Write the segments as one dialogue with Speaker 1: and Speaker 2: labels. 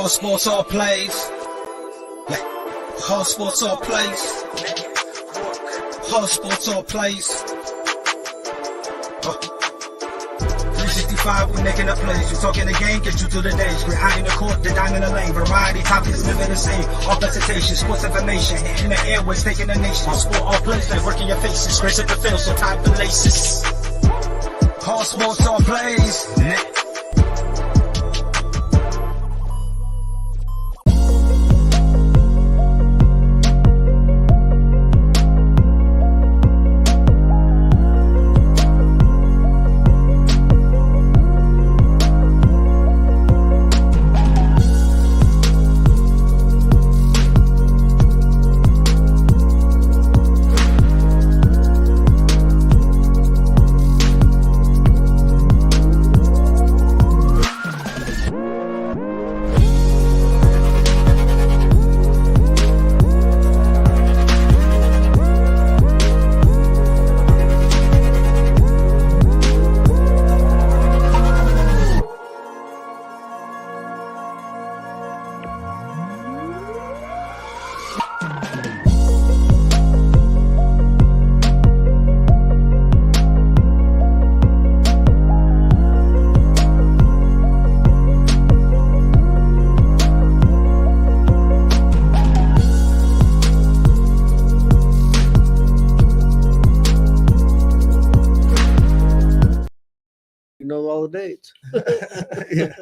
Speaker 1: All sports, all plays. Yeah. All sports, all plays. All sports, all plays. 365, we making up plays. You talking the game, get you to the days. We're high in the court, the dime in the lane. Variety topics, living the same. All presentation, sports information. In the airways, taking the nation. All sport, all plays, like working your faces. Grace at the field, so tie the laces. All sports, all plays.
Speaker 2: Dates.
Speaker 3: Yeah.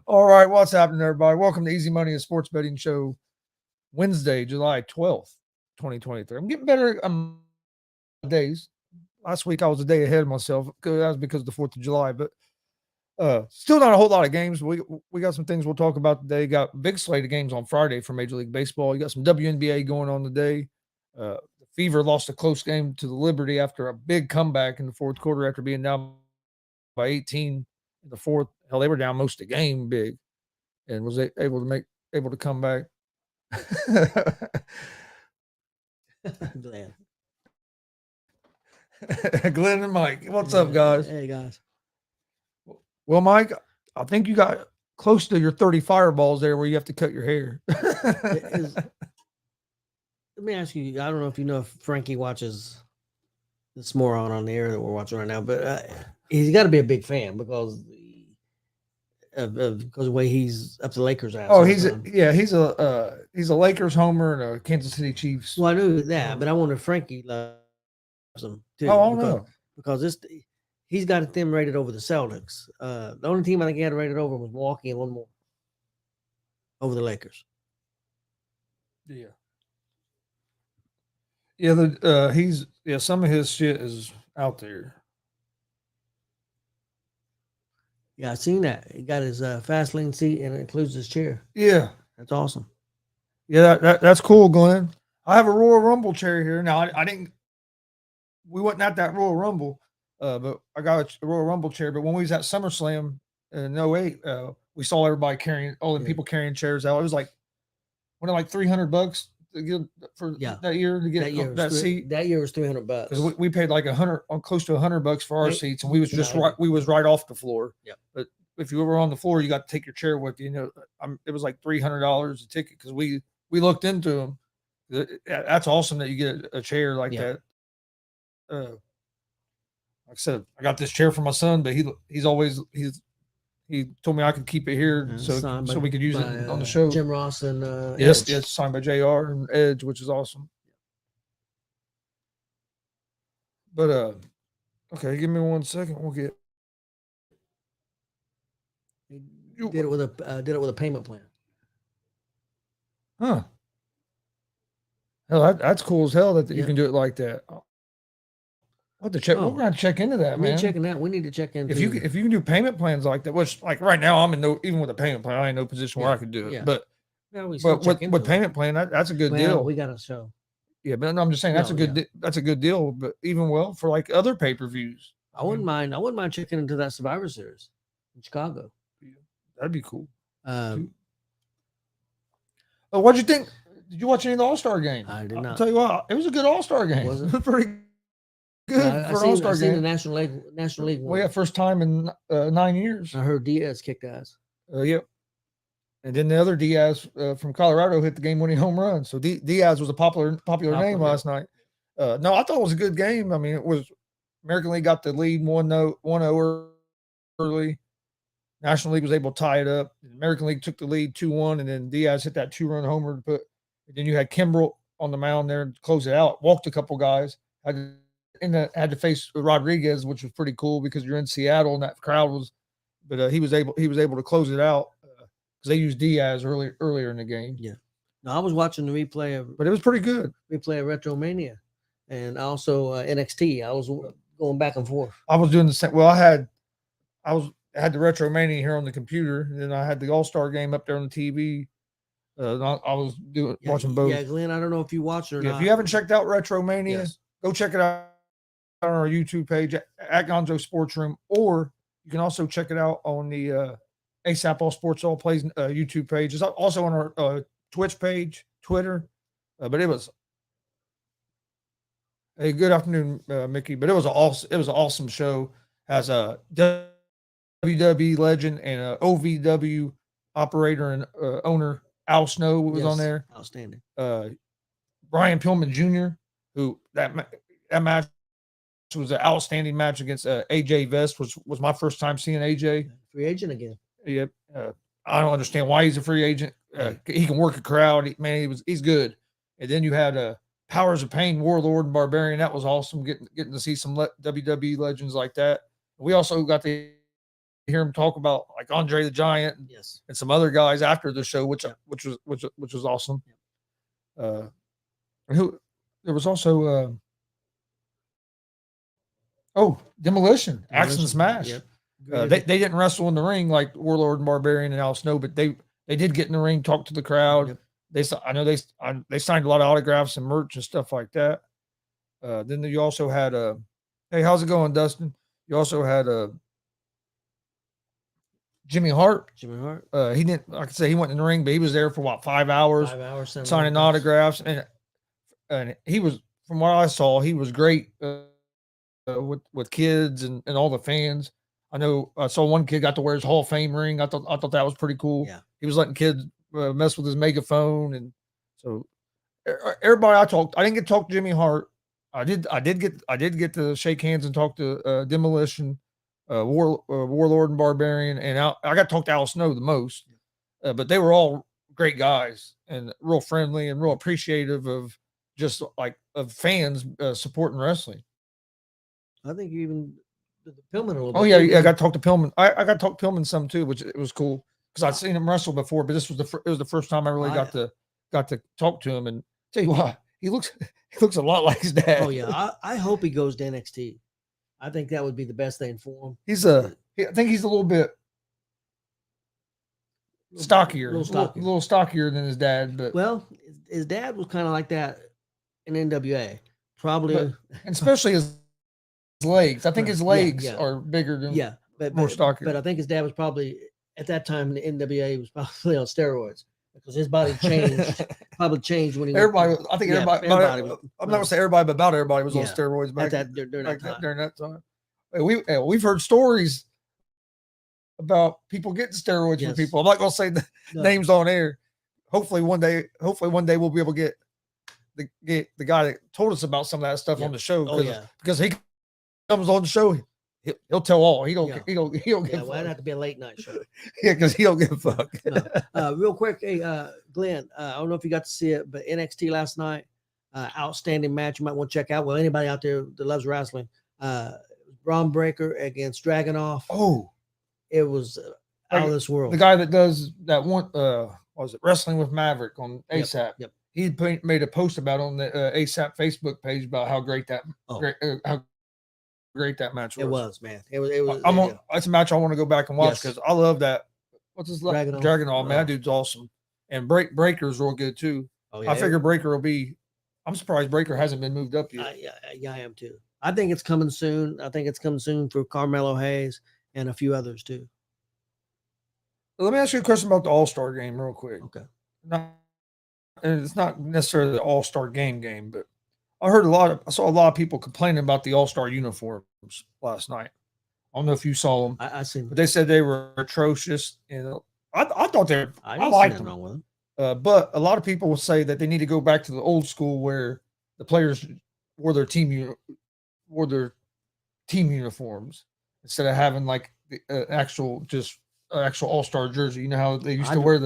Speaker 3: All right, what's happening, everybody? Welcome to Easy Money, a sports betting show, Wednesday, July 12th, 2023. I'm getting better days. Last week I was a day ahead of myself. That was because of the 4th of July, but still not a whole lot of games. We got some things we'll talk about today. Got big slate of games on Friday for Major League Baseball. You got some WNBA going on today. The Fever lost a close game to the Liberty after a big comeback in the fourth quarter after being down by 18 in the fourth. Hell, they were down most of the game big and was able to come back. Glenn and Mike, what's up, guys?
Speaker 2: Hey, guys.
Speaker 3: Well, Mike, I think you got close to your 30 fireballs there where you have to cut your hair.
Speaker 2: Let me ask you, I don't know if you know if Frankie watches this moron on the air that we're watching right now, but he's got to be a big fan because of the way he's up the Lakers' ass.
Speaker 3: Oh, he's a Lakers homer and a Kansas City Chiefs.
Speaker 2: Well, I knew that, but I wonder if Frankie loves them too.
Speaker 3: Oh, I don't know.
Speaker 2: Because he's got them rated over the Celtics. The only team I think he had rated over was Milwaukee and one more over the Lakers.
Speaker 3: Yeah. Yeah, some of his shit is out there.
Speaker 2: Yeah, I seen that. He got his fast lane seat and it includes his chair.
Speaker 3: Yeah.
Speaker 2: That's awesome.
Speaker 3: Yeah, that's cool, Glenn. I have a Royal Rumble chair here. Now we wasn't at that Royal Rumble, but I got a Royal Rumble chair. But when we was at SummerSlam in 08, we saw everybody carrying people carrying chairs out. It was like $300 to get for that year to get that seat.
Speaker 2: That year was $300
Speaker 3: because we paid like close to $100 for our seats, and we was right off the floor.
Speaker 2: Yeah,
Speaker 3: but if you were on the floor, you got to take your chair with you. You know, it was like $300 a ticket because we looked into them. That's awesome that you get a chair like that. Like I said, I got this chair for my son, but he told me I could keep it here so we could use it on the show.
Speaker 2: Jim Ross and
Speaker 3: yes, signed by JR and Edge, which is awesome. But okay, give me 1 second. We'll get.
Speaker 2: Did it with a payment plan.
Speaker 3: Huh. Hell, that's cool as hell that you can do it like that. We'll have to check. We're going to check into that, man.
Speaker 2: Checking that. We need to check into
Speaker 3: if you can do payment plans like that, which like right now I'm in even with a payment plan, I ain't in no position where I could do it. Yeah. But with payment plan, that's a good deal.
Speaker 2: We got a show.
Speaker 3: Yeah, but I'm just saying that's a good deal. But even for like other pay-per-views,
Speaker 2: I wouldn't mind checking into that Survivor Series in Chicago.
Speaker 3: Yeah, that'd be cool. What'd you think? Did you watch any of the All-Star game?
Speaker 2: I did not.
Speaker 3: I'll tell you what, it was a good All-Star game.
Speaker 2: Was
Speaker 3: it? Pretty good for an All-Star game.
Speaker 2: The National League one.
Speaker 3: Well, yeah, first time in 9 years.
Speaker 2: I heard Diaz kicked ass.
Speaker 3: Yep. And then the other Diaz from Colorado hit the game-winning home run. So Diaz was a popular name last night. No, I thought it was a good game. I mean, it was American League got the lead 1-0 early. National League was able to tie it up. The American League took the lead 2-1, and then Diaz hit that 2-run homer to put. And then you had Kimbrel on the mound there to close it out. Walked a couple guys. Had to face Rodriguez, which was pretty cool because you're in Seattle and that crowd was. But he was able to close it out because they used Diaz earlier in the game.
Speaker 2: Yeah. No, I was watching the replay
Speaker 3: But it was pretty good.
Speaker 2: Replay of Retromania, and also NXT. I was going back and forth.
Speaker 3: I was doing the same. Well, I had the Retromania here on the computer, and then I had the All-Star game up there on the TV. I was watching both.
Speaker 2: Yeah, Glenn, I don't know if you watched it or not.
Speaker 3: If you haven't checked out Retromania, go check it out on our YouTube page at GonzoSportsRoom, or you can also check it out on the ASAP All Sports All Plays YouTube page. It's also on our Twitch page, Twitter. But it was a good afternoon, Mickey. But it was an awesome show. Has a WWE legend and a OVW operator and owner Al Snow was on there.
Speaker 2: Outstanding.
Speaker 3: Brian Pillman Jr., who that match was an outstanding match against AJ Vest, which was my first time seeing AJ.
Speaker 2: Free agent again.
Speaker 3: Yep. I don't understand why he's a free agent. He can work a crowd. He's good. And then you had Powers of Pain, Warlord, and Barbarian. That was awesome. Getting to see some WWE legends like that. We also got to hear him talk about like Andre the Giant, and some other guys after the show, which was awesome. There was also Demolition, Axe and Smash. Yep. They didn't wrestle in the ring like Warlord and Barbarian and Al Snow, but they did get in the ring, talk to the crowd. Yep. They signed a lot of autographs and merch and stuff like that. Then you also had hey, how's it going, Dustin? You also had Jimmy Hart. He didn't, like I say, he went in the ring, but he was there for 5 hours?
Speaker 2: 5 hours
Speaker 3: signing autographs, and he was, from what I saw, he was great with kids and all the fans. I know I saw one kid got to wear his Hall of Fame ring. I thought that was pretty cool. Yeah, he was letting kids mess with his megaphone, and so everybody I didn't get to talk to Jimmy Hart. I did get to shake hands and talk to Demolition, Warlord and Barbarian, and I got to talk to Al Snow the most. But they were all great guys and real friendly and real appreciative of just of fans supporting wrestling.
Speaker 2: I think you even did the Pillman a little bit.
Speaker 3: Oh yeah, I got to talk to Pillman. I got to talk to Pillman some too, which it was cool because I'd seen him wrestle before, but this was it was the first time I really got to talk to him. And tell you what, he looks a lot like his dad.
Speaker 2: Oh yeah, I hope he goes to NXT. I think that would be the best thing for him.
Speaker 3: I think he's a little bit stockier, a little stockier than his dad. But
Speaker 2: his dad was kind of like that in NWA, probably,
Speaker 3: and especially his legs. I think his legs are bigger than more stockier.
Speaker 2: But I think his dad was probably at that time in the NWA was probably on steroids because his body changed. Probably changed when he.
Speaker 3: Everybody, I think everybody. I'm not gonna say everybody, but about everybody was on steroids back during that time. We've heard stories about people getting steroids for people. I'm not gonna say the names on air. Hopefully one day we'll be able to get the guy that told us about some of that stuff on the show because he comes on the show. He'll tell all. He don't get.
Speaker 2: Well, it'd have to be a late night show.
Speaker 3: Because he don't give a fuck.
Speaker 2: Real quick, hey, Glenn, I don't know if you got to see it, but NXT last night, outstanding match. You might want to check out. Well, anybody out there that loves wrestling, Braun Breaker against Dragunov.
Speaker 3: Oh,
Speaker 2: it was out of this world.
Speaker 3: The guy that does that one, what was it, Wrestling with Maverick on ASAP.
Speaker 2: Yep.
Speaker 3: He made a post about on the ASAP Facebook page about how great that great that match was.
Speaker 2: It was, man. It was.
Speaker 3: That's a match I want to go back and watch because I love that. What's his name? Dragunov, man. That dude's awesome. And Breaker's real good too. Oh, yeah, I figure Breaker will be. I'm surprised Breaker hasn't been moved up yet.
Speaker 2: Yeah, I am too. I think it's coming soon. I think it's coming soon for Carmelo Hayes and a few others too.
Speaker 3: Well, let me ask you a question about the All-Star game real quick.
Speaker 2: Okay.
Speaker 3: And it's not necessarily the All-Star game, but I saw a lot of people complaining about the All-Star uniforms last night. I don't know if you saw them.
Speaker 2: I seen them.
Speaker 3: But they said they were atrocious. And I thought they're.
Speaker 2: I
Speaker 3: I
Speaker 2: didn't see
Speaker 3: liked
Speaker 2: nothing
Speaker 3: them.
Speaker 2: wrong with them.
Speaker 3: But a lot of people will say that they need to go back to the old school where the players wore their team uniforms instead of having like the actual all-star jersey. You know how they used to wear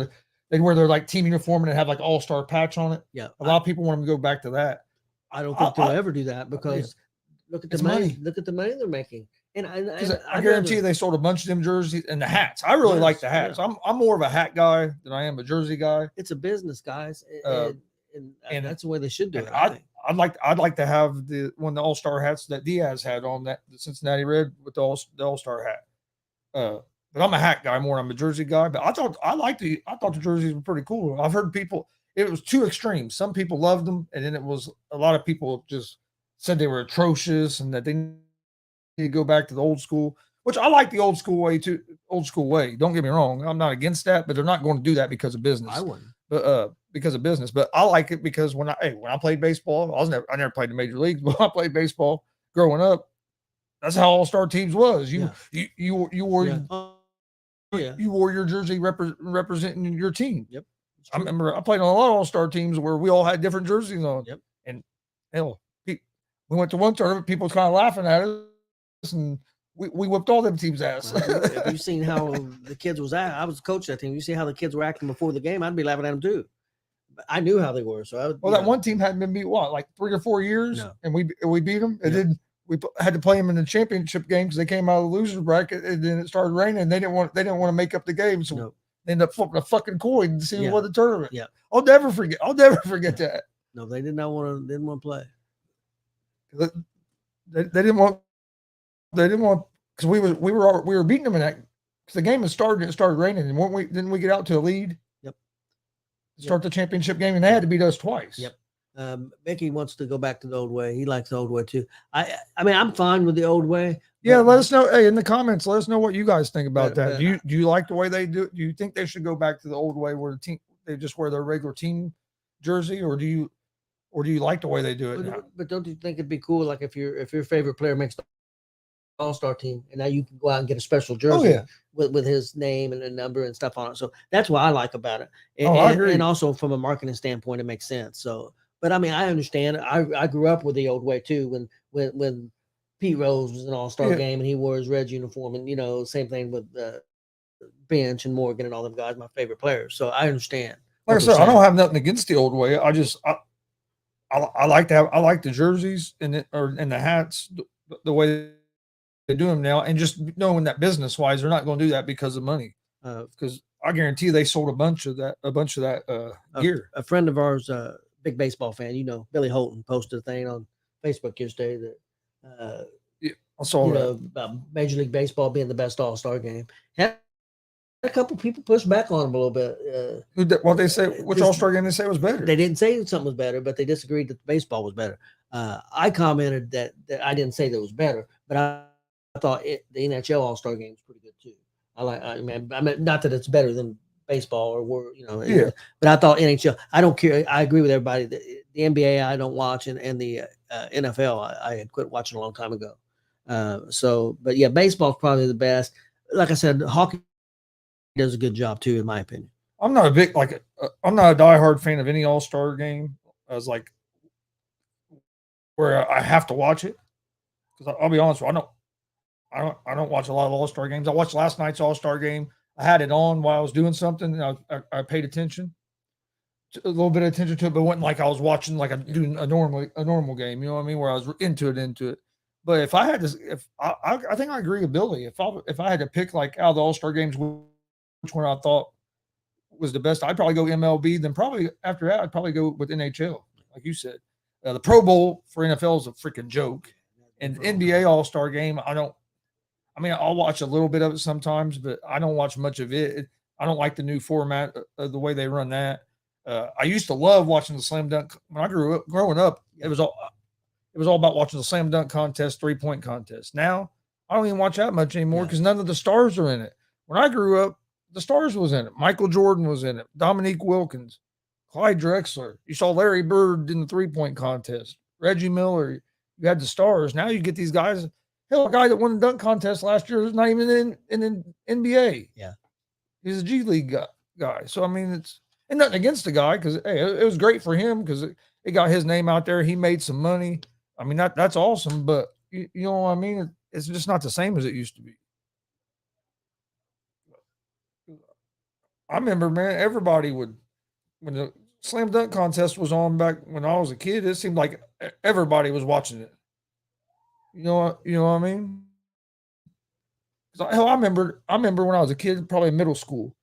Speaker 3: they'd wear their like team uniform and it had like all-star patch on it.
Speaker 2: Yeah,
Speaker 3: a lot of people want them to go back to that.
Speaker 2: I don't think they'll ever do that because look at the money. Look at the money they're making. And
Speaker 3: I guarantee you they sold a bunch of them jerseys and the hats. I really like the hats.
Speaker 2: Yeah.
Speaker 3: I'm more of a hat guy than I am a jersey guy.
Speaker 2: It's a business, guys, and that's the way they should do it.
Speaker 3: I'd like to have one of the all-star hats that Diaz had on, that the Cincinnati Red with the all-star hat. But I'm a hat guy more than I'm a jersey guy. But I thought the jerseys were pretty cool. I've heard people, it was two extremes. Some people loved them, and then it was a lot of people just said they were atrocious and that they need to go back to the old school, which I like the old school way too. Old school way. Don't get me wrong. I'm not against that, but they're not going to do that because of business.
Speaker 2: I wouldn't.
Speaker 3: But because of business. But I like it because when I played baseball, I never played in the major leagues, but I played baseball growing up. That's how all-star teams was. You wore you wore your jersey representing your team.
Speaker 2: Yep.
Speaker 3: I remember I played on a lot of all-star teams where we all had different jerseys on.
Speaker 2: Yep.
Speaker 3: And hell, we went to one tournament, people was kind of laughing at us, and we whipped all them teams' ass.
Speaker 2: If you've seen how the kids was at, I was coach that team. You see how the kids were acting before the game, I'd be laughing at them too. But I knew how they were, so I would.
Speaker 3: Well, that one team hadn't been beat like 3 or 4 years, and we beat them, and then we had to play them in the championship game because they came out of the losers bracket, and then it started raining. And they didn't want to make up the game, so they ended up flipping a fucking coin to see who won the tournament.
Speaker 2: Yeah,
Speaker 3: I'll never forget that.
Speaker 2: No, they didn't want to play.
Speaker 3: They didn't want because we were beating them in that because the game had started. It started raining, and didn't we get out to a lead?
Speaker 2: Yep.
Speaker 3: Start the championship game, and they had to beat us twice.
Speaker 2: Yep. Mickey wants to go back to the old way. He likes the old way too. I mean, I'm fine with the old way.
Speaker 3: Yeah, let us know. Hey, in the comments, let us know what you guys think about that. Do you like the way they do it? Do you think they should go back to the old way where they just wear their regular team jersey, or do you like the way they do it now?
Speaker 2: But don't you think it'd be cool, like if your favorite player makes the all-star team, and now you can go out and get a special jersey with his name and a number and stuff on it. So that's what I like about it.
Speaker 3: I agree.
Speaker 2: And also from a marketing standpoint, it makes sense. So, but I mean, I understand. I grew up with the old way too. When Pete Rose was an all-star game and he wore his red uniform, and same thing with Bench and Morgan and all them guys, my favorite players. So I understand.
Speaker 3: Like I said, I don't have nothing against the old way. I just I like the jerseys and the hats the way they do them now, and just knowing that business wise they're not going to do that because of money. Because I guarantee they sold a bunch of that gear.
Speaker 2: A friend of ours, big baseball fan, Billy Holton, posted a thing on Facebook yesterday that
Speaker 3: I saw that
Speaker 2: about Major League Baseball being the best all-star game. Had a couple people push back on him a little bit.
Speaker 3: What they say? Which all-star game they say was better?
Speaker 2: They didn't say something was better, but they disagreed that the baseball was better. I commented that I didn't say that it was better, but I thought the NHL all-star game was pretty good too. I mean, not that it's better than baseball or but I thought NHL. I don't care. I agree with everybody. The NBA I don't watch, and the NFL I had quit watching a long time ago. But yeah, baseball's probably the best. Like I said, hockey does a good job too, in my opinion.
Speaker 3: I'm not a diehard fan of any all-star game. I was like, where I have to watch it, because I'll be honest with you, I don't watch a lot of all-star games. I watched last night's all-star game. I had it on while I was doing something, and I paid attention, a little bit of attention to it, but it wasn't like I was watching like doing a normal game. You know what I mean? Where I was into it. But if I had to, I think I agree with Billy. If I had to pick like out of the all-star games, which one I thought was the best, I'd probably go MLB. Then probably after that, I'd probably go with NHL, like you said. The Pro Bowl for NFL is a freaking joke, and NBA All-Star Game, I'll watch a little bit of it sometimes, but I don't watch much of it. I don't like the new format of the way they run that. I used to love watching the slam dunk when I growing up. It was all about watching the slam dunk contest, 3-point contest. Now I don't even watch that much anymore because none of the stars are in it. When I grew up, the stars was in it. Michael Jordan was in it. Dominique Wilkins, Clyde Drexler. You saw Larry Bird in the 3-point contest. Reggie Miller. You had the stars. Now you get these guys. Hell, a guy that won the dunk contest last year is not even in the NBA.
Speaker 2: Yeah.
Speaker 3: He's a G League guy. So I mean, it's and nothing against the guy because hey, it was great for him because it got his name out there. He made some money. I mean, that's awesome. But you know what I mean? It's just not the same as it used to be. I remember, man, everybody would when the slam dunk contest was on back when I was a kid. It seemed like everybody was watching it. You know what I mean? Hell, I remember when I was a kid, probably in middle school.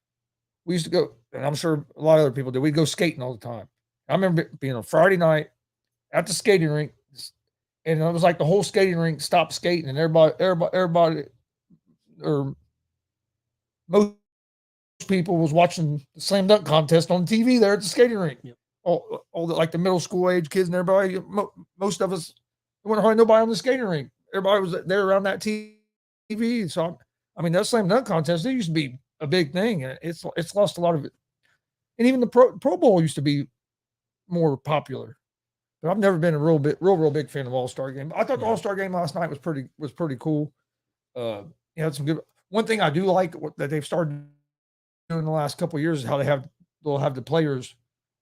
Speaker 3: We used to go, and I'm sure a lot of other people did. We'd go skating all the time. I remember it being a Friday night at the skating rink, and it was like the whole skating rink stopped skating, and everybody, or most people was watching the slam dunk contest on TV there at the skating rink.
Speaker 2: Yep.
Speaker 3: All the like the middle school age kids and everybody. Most of us, there wasn't hardly nobody on the skating rink. Everybody was there around that TV. So I mean, that slam dunk contest, it used to be a big thing, and it's lost a lot of it. And even the Pro Bowl used to be more popular. But I've never been a real big fan of All-Star Game. I thought the All-Star Game last night was pretty cool. You had some good. One thing I do like that they've started doing the last couple of years is how they'll have the players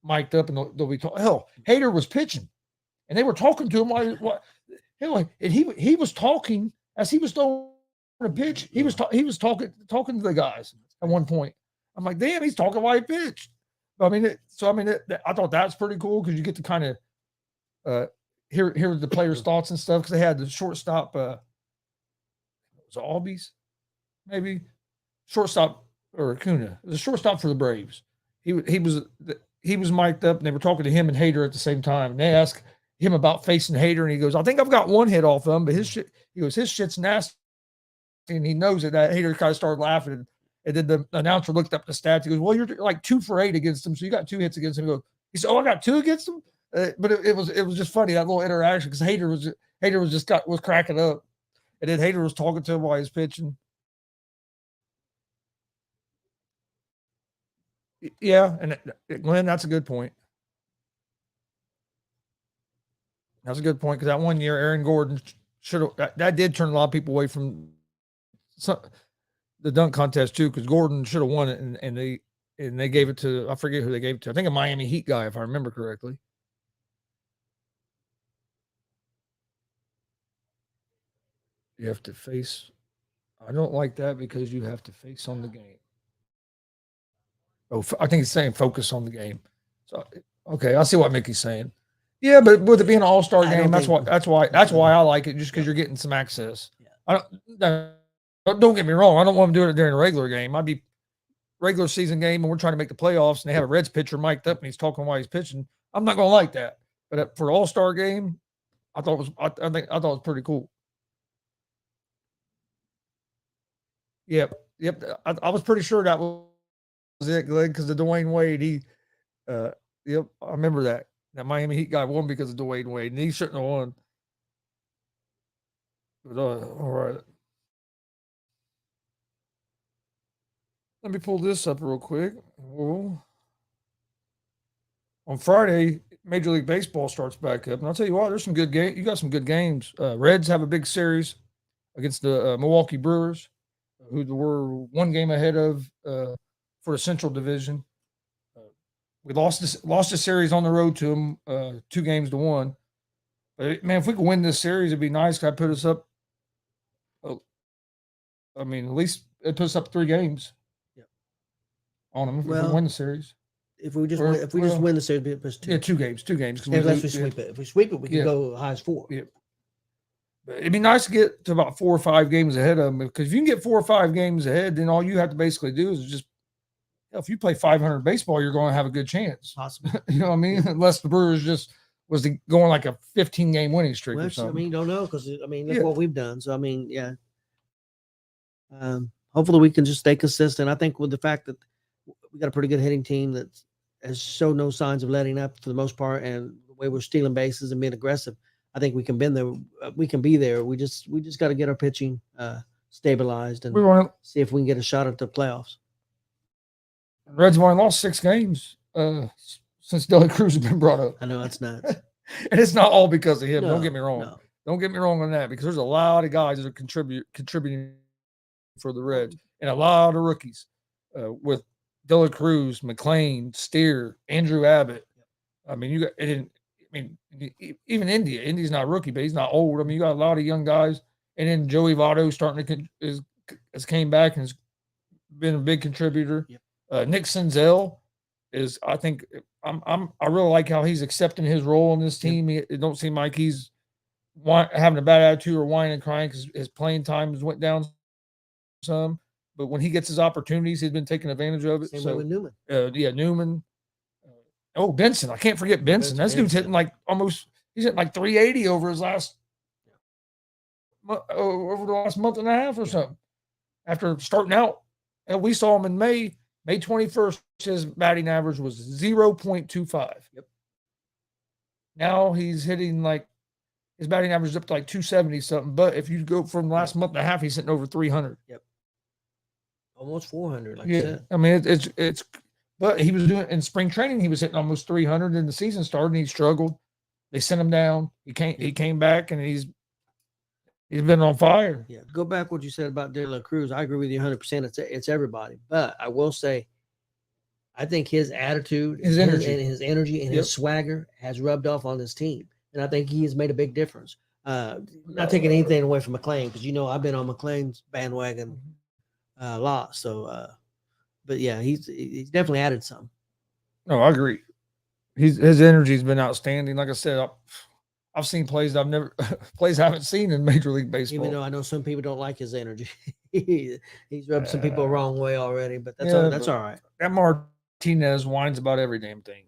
Speaker 3: mic'd up and they'll be talking. Hell, Hader was pitching, and they were talking to him and he was talking as he was throwing a pitch. He was talking to the guys at one point. I'm like, damn, he's talking while he pitched. I mean, I thought that's pretty cool because you get to kind of hear the players' thoughts and stuff because they had the shortstop. Was it Albies? Maybe shortstop or Acuna. It was a shortstop for the Braves. He was mic'd up and they were talking to him and Hader at the same time. And they asked him about facing Hader and he goes, "I think I've got one hit off him, but his shit's nasty." And he knows it. That Hader kind of started laughing. And then the announcer looked up the stats. He goes, "Well, you're like 2 for 8 against him, so you got 2 hits against him." He said, "Oh, I got 2 against him." But it was just funny, that little interaction because Hader was cracking up, and then Hader was talking to him while he was pitching. Yeah, and Glenn, that's a good point. That's a good point because that one year, Aaron Gordon should have that did turn a lot of people away from the dunk contest too, because Gordon should have won it, and they gave it to, I forget who they gave it to. I think a Miami Heat guy, if I remember correctly. You have to face. I don't like that because you have to face on the game. Oh, I think he's saying focus on the game. So okay, I see what Mickey's saying. Yeah, but with it being an all-star game, that's why I like it, just because you're getting some access. Yeah. Don't get me wrong. I don't want to do it during a regular game. I'd be regular season game and we're trying to make the playoffs and they have a Reds pitcher mic'd up and he's talking while he's pitching. I'm not going to like that. But for all-star game, I thought it was pretty cool. Yep. I was pretty sure that was it, Glenn, because of Dwayne Wade. Yep, I remember that Miami Heat guy won because of Dwayne Wade, and he shouldn't have won. But all right. Let me pull this up real quick. Whoa. On Friday, Major League Baseball starts back up, and I'll tell you what, there's some good games. You got some good games. Reds have a big series against the Milwaukee Brewers, who were 1 game ahead of for the Central Division. We lost a series on the road to them, 2-1. But man, if we could win this series, it'd be nice. Could put us up? I mean, at least it puts us up 3 games. On them if we win the series.
Speaker 2: If we just win the series, it puts 2.
Speaker 3: Yeah, 2 games.
Speaker 2: Unless we sweep it. If we sweep it, we can go as high as 4.
Speaker 3: Yeah. But it'd be nice to get to about 4 or 5 games ahead of them, because if you can get 4 or 5 games ahead, then all you have to basically do is just, if you play 500 baseball, you're going to have a good chance.
Speaker 2: Possibly.
Speaker 3: You know what I mean? Unless the Brewers just was going like a 15-game winning streak or something.
Speaker 2: I mean, don't know, because I mean, look what we've done. So I mean, yeah. Hopefully we can just stay consistent. I think with the fact that we got a pretty good hitting team that has shown no signs of letting up for the most part, and the way we're stealing bases and being aggressive, I think we can be there. We can be there. We just got to get our pitching stabilized and see if we can get a shot at the playoffs.
Speaker 3: Reds have only lost 6 games since Dela Cruz has been brought up.
Speaker 2: I know, that's nuts.
Speaker 3: And it's not all because of him.
Speaker 2: No,
Speaker 3: don't get me wrong.
Speaker 2: No.
Speaker 3: Don't get me wrong on that, because there's a lot of guys that are contributing for the Reds and a lot of rookies. with De La Cruz, McLean, Steer, Andrew Abbott. I mean, you got it. Even India's not a rookie, but he's not old. I mean, you got a lot of young guys, and then Joey Votto starting to has came back and has been a big contributor.
Speaker 2: Yep.
Speaker 3: Nick Senzel is, I think, I really like how he's accepting his role on this team. It don't seem like he's having a bad attitude or whining and crying because his playing time has went down some. But when he gets his opportunities, he's been taking advantage of it.
Speaker 2: Same way with Newman.
Speaker 3: Newman. Oh, Benson. I can't forget Benson. That dude's hitting he's hitting like 380 over his over the last month and a half or something. After starting out, and we saw him in May 21st, his batting average was 0.25.
Speaker 2: Yep.
Speaker 3: Now he's hitting his batting average is up to 270 something. But if you go from the last month and a half, he's hitting over 300.
Speaker 2: Yep. Almost 400. You said.
Speaker 3: I mean, it's. But he was doing in spring training. He was hitting almost 300. And the season started, and he struggled. They sent him down. He came back, and he's been on fire.
Speaker 2: Yeah. Go back what you said about De La Cruz. I agree with you 100%. It's everybody. But I will say, I think his attitude, his energy, and his swagger has rubbed off on this team. And I think he has made a big difference. Not taking anything away from McLean, because I've been on McLean's bandwagon a lot. So, but yeah, he's definitely added some.
Speaker 3: No, I agree. His energy's been outstanding. Like I said, I've seen plays I haven't seen in Major League Baseball.
Speaker 2: Even though I know some people don't like his energy, he's rubbed some people the wrong way already. But that's all right.
Speaker 3: That Martinez whines about every damn thing.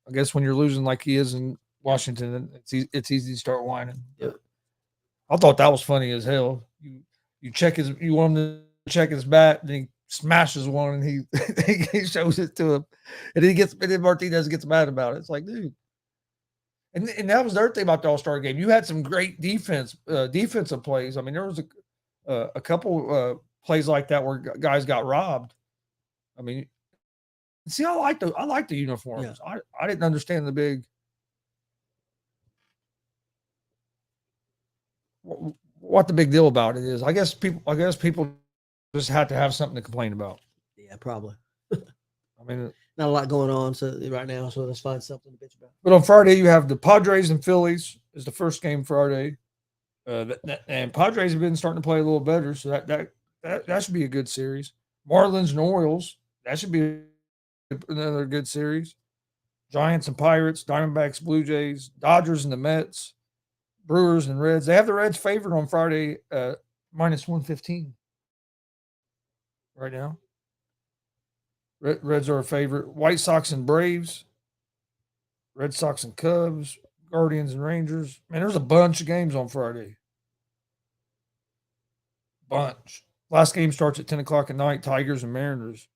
Speaker 3: I guess when you're losing like he is in Washington, it's easy to start whining.
Speaker 2: Yep.
Speaker 3: I thought that was funny as hell. You want him to check his bat, and he smashes one, and he shows it to him, and then Martinez gets mad about it. It's like, dude. And that was the other thing about the All-Star game. You had some great defensive plays. I mean, there was a couple plays like that where guys got robbed. I mean, see, I like the uniforms. Yeah. I didn't understand the big. What the big deal about it is. I guess people just had to have something to complain about.
Speaker 2: Yeah, probably.
Speaker 3: I mean,
Speaker 2: not a lot going on right now, so let's find something to bitch about.
Speaker 3: But on Friday, you have the Padres and Phillies is the first game Friday, and Padres have been starting to play a little better, so that should be a good series. Marlins and Orioles, that should be another good series. Giants and Pirates, Diamondbacks, Blue Jays, Dodgers and the Mets, Brewers and Reds. They have the Reds favored on Friday, minus 115 right now. Reds are a favorite. White Sox and Braves, Red Sox and Cubs, Guardians and Rangers. Man, there's a bunch of games on Friday. Bunch. Last game starts at 10 o'clock at night, Tigers and Mariners.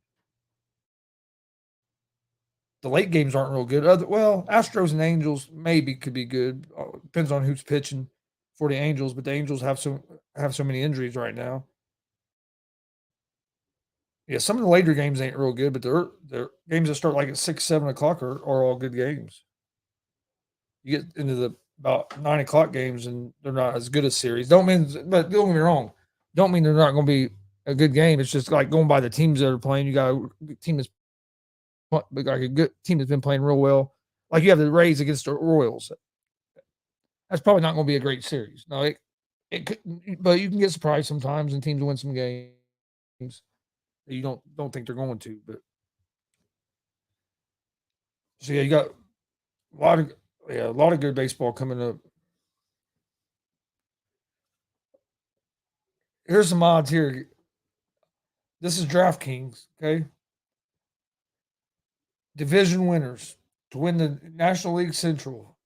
Speaker 3: The late games aren't real good. Astros and Angels maybe could be good. Depends on who's pitching for the Angels, but the Angels have so many injuries right now. Yeah, some of the later games ain't real good, but they're games that start at 6, 7 o'clock are all good games. You get into about 9 o'clock games, and they're not as good a series. But don't get me wrong, don't mean they're not going to be a good game. It's just like going by the teams that are playing. You got a team a good team that's been playing real well. Like you have the Rays against the Royals. That's probably not going to be a great series. No, it could, but you can get surprised sometimes, and teams win some games. You don't think they're going to, but so yeah, you got a lot of good baseball coming up. Here's some odds here. This is DraftKings, okay? Division winners to win the National League Central.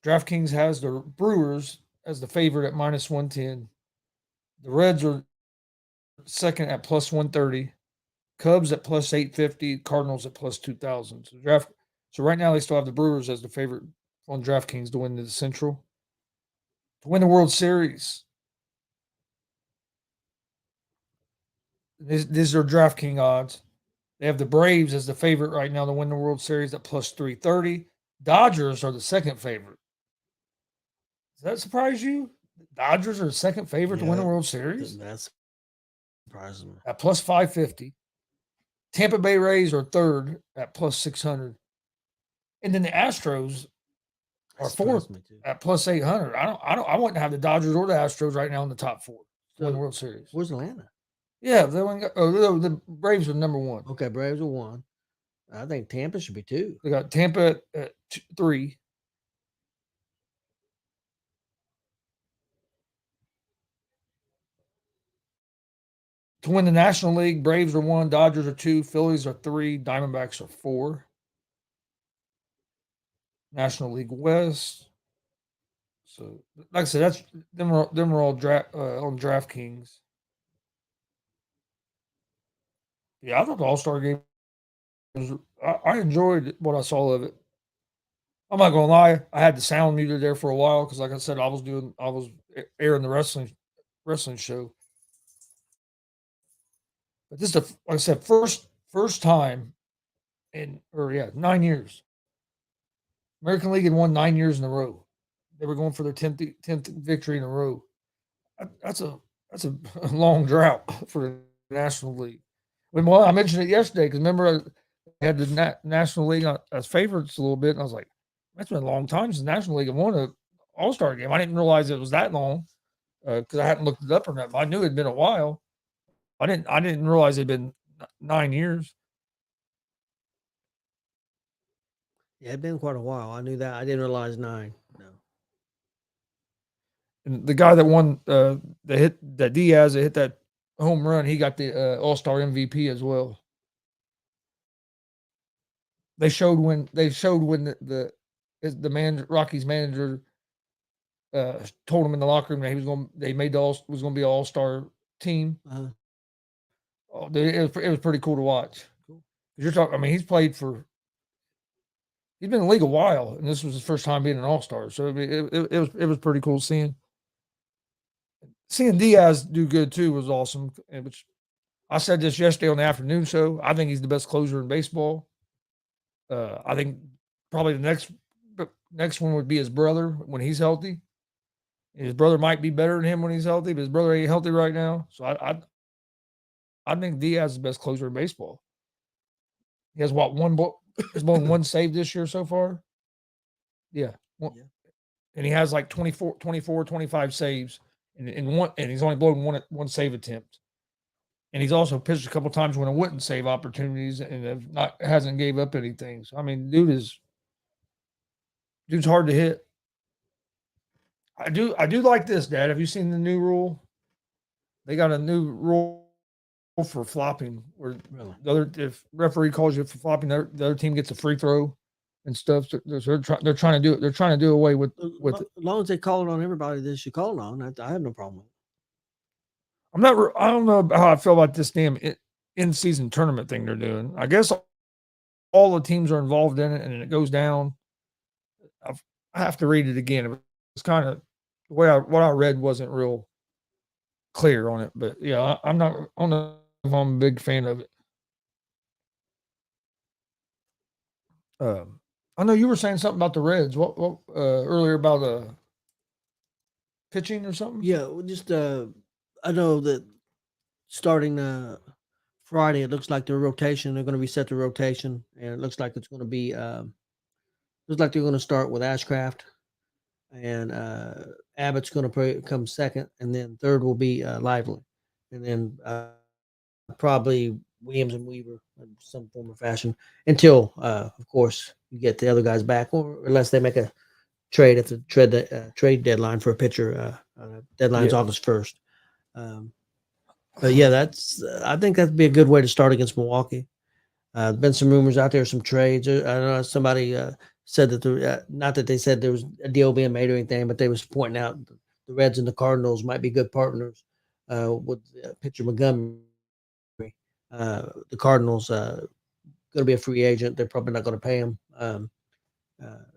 Speaker 3: DraftKings has the Brewers as the favorite at minus 110. The Reds are second at plus 130, Cubs at plus 850, Cardinals at plus 2,000. So right now they still have the Brewers as the favorite on DraftKings to win the Central. To win the World Series, these are DraftKings odds. They have the Braves as the favorite right now to win the World Series at plus 330. Dodgers are the second favorite. Does that surprise you? Dodgers are the second favorite to win the World Series?
Speaker 2: That's surprises me.
Speaker 3: at plus 550. Tampa Bay Rays are third at plus 600. And then the Astros
Speaker 2: That
Speaker 3: are fourth
Speaker 2: surprised me too.
Speaker 3: at plus 800. I wouldn't have the Dodgers or the Astros right now in the top four to win the
Speaker 2: So,
Speaker 3: World Series.
Speaker 2: where's Atlanta?
Speaker 3: Yeah, they won, the Braves are number one.
Speaker 2: Okay, Braves are 1. I think Tampa should be 2.
Speaker 3: They got Tampa at 3. To win the National League, Braves are 1, Dodgers are 2, Phillies are 3, Diamondbacks are 4. National League West. So, like I said, that's them are all on DraftKings. Yeah, I thought the All-Star game was. I enjoyed what I saw of it. I'm not gonna lie, I had the sound muted there for a while because, like I said, I was airing the wrestling show. But this is like I said, first time in 9 years. American League had won 9 years in a row. They were going for their 10th victory in a row. That's a long drought for the National League. Well, I mentioned it yesterday because remember I had the National League as favorites a little bit, and I was like, that's been a long time since the National League have won an All-Star game. I didn't realize it was that long because I hadn't looked it up or nothing. I knew it'd been a while. I didn't realize it'd been 9 years.
Speaker 2: Yeah, it'd been quite a while. I knew that. I didn't realize 9. No.
Speaker 3: And the guy that won that Diaz that hit that home run, he got the All-Star MVP as well. They showed when the Rockies manager told him in the locker room that was going to be an All-Star team.
Speaker 2: Uh-huh.
Speaker 3: Oh, it was pretty cool to watch. Cool. You're talking. I mean, he's been in the league a while, and this was his first time being an All-Star. So it was pretty cool seeing Diaz do good too was awesome. Which I said this yesterday on the afternoon show. I think he's the best closer in baseball. I think probably the next one would be his brother when he's healthy. And his brother might be better than him when he's healthy, but his brother ain't healthy right now. So I think Diaz is the best closer in baseball. He has he's blown one save this year so far. Yeah. And he has like 24, 25 saves and he's only blown one save attempt. And he's also pitched a couple times when it wouldn't save opportunities and hasn't gave up anything. So I mean, dude's hard to hit. I do like this, Dad. Have you seen the new rule? They got a new rule for flopping where if referee calls you for flopping, the other team gets a free throw and stuff. So they're trying to do it. They're trying to do away with
Speaker 2: as long as they call it on everybody they should call it on. I have no problem with it.
Speaker 3: I don't know how I feel about this damn in-season tournament thing they're doing. I guess all the teams are involved in it, and it goes down. I have to read it again. It's kind of the way what I read wasn't real clear on it, but yeah, I don't know if I'm a big fan of it. I know you were saying something about the Reds. What earlier about pitching or something?
Speaker 2: Yeah, just I know that starting Friday, it looks like their rotation. They're going to reset the rotation, and it looks like it's going to be looks like they're going to start with Ashcraft, and Abbott's going to come second, and then third will be Lively, and then probably Williams and Weaver in some form or fashion until, of course, you get the other guys back, or unless they make a trade at the trade deadline for a pitcher. Deadline's August 1st. But yeah, I think that'd be a good way to start against Milwaukee. Been some rumors out there, some trades. I don't know, somebody said that not that they said there was a deal being made or anything, but they was pointing out the Reds and the Cardinals might be good partners with pitcher Montgomery. The Cardinals going to be a free agent. They're probably not going to pay him.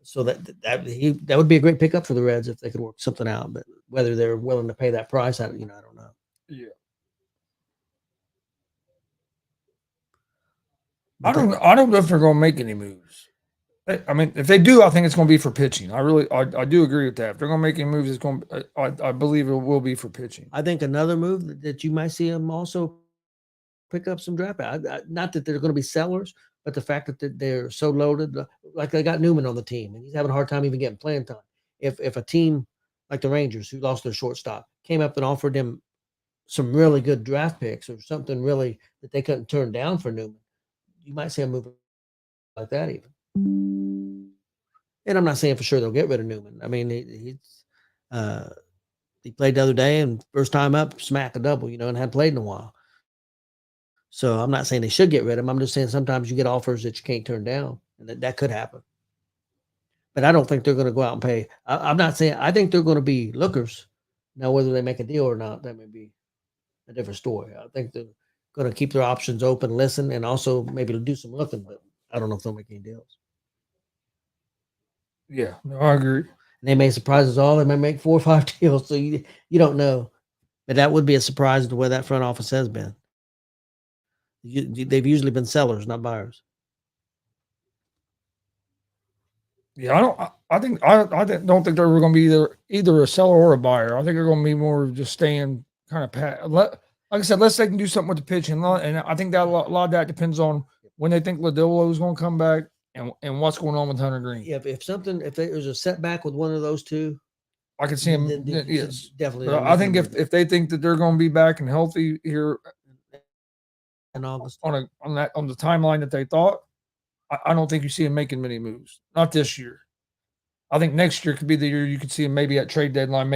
Speaker 2: So that would be a great pickup for the Reds if they could work something out. But whether they're willing to pay that price, I don't know.
Speaker 3: Yeah. I don't know if they're going to make any moves. I mean, if they do, I think it's going to be for pitching. I do agree with that. If they're going to make any moves, it's going. I believe it will be for pitching.
Speaker 2: I think another move that you might see them also pick up some draft. Not that they're going to be sellers, but the fact that they're so loaded, like they got Newman on the team, and he's having a hard time even getting playing time. If a team like the Rangers, who lost their shortstop, came up and offered them some really good draft picks or something really that they couldn't turn down for Newman, you might see a move like that even. And I'm not saying for sure they'll get rid of Newman. I mean, he played the other day and first time up, smack a double, and hadn't played in a while. So I'm not saying they should get rid of him. I'm just saying sometimes you get offers that you can't turn down, and that could happen. But I don't think they're going to go out and pay. I'm not saying I think they're going to be lookers. Now, whether they make a deal or not, that may be a different story. I think they're going to keep their options open, listen, and also maybe do some looking. But I don't know if they'll make any deals.
Speaker 3: Yeah, no, I agree.
Speaker 2: And they may surprise us all. They may make 4 or 5 deals, so you don't know. But that would be a surprise to where that front office has been. They've usually been sellers, not buyers.
Speaker 3: Yeah, I don't think they're going to be either a seller or a buyer. I think they're going to be more of just staying kind of pat. Like I said, unless they can do something with the pitching, and I think that a lot of that depends on when they think Lodolo is going to come back and what's going on with Hunter Green.
Speaker 2: Yeah, if there's a setback with one of those two,
Speaker 3: I can see him. Yes,
Speaker 2: definitely.
Speaker 3: But I think if they think that they're going to be back and healthy here
Speaker 2: in August
Speaker 3: on the timeline that they thought, I don't think you see him making many moves. Not this year. I think next year could be the year you could see him maybe at trade deadline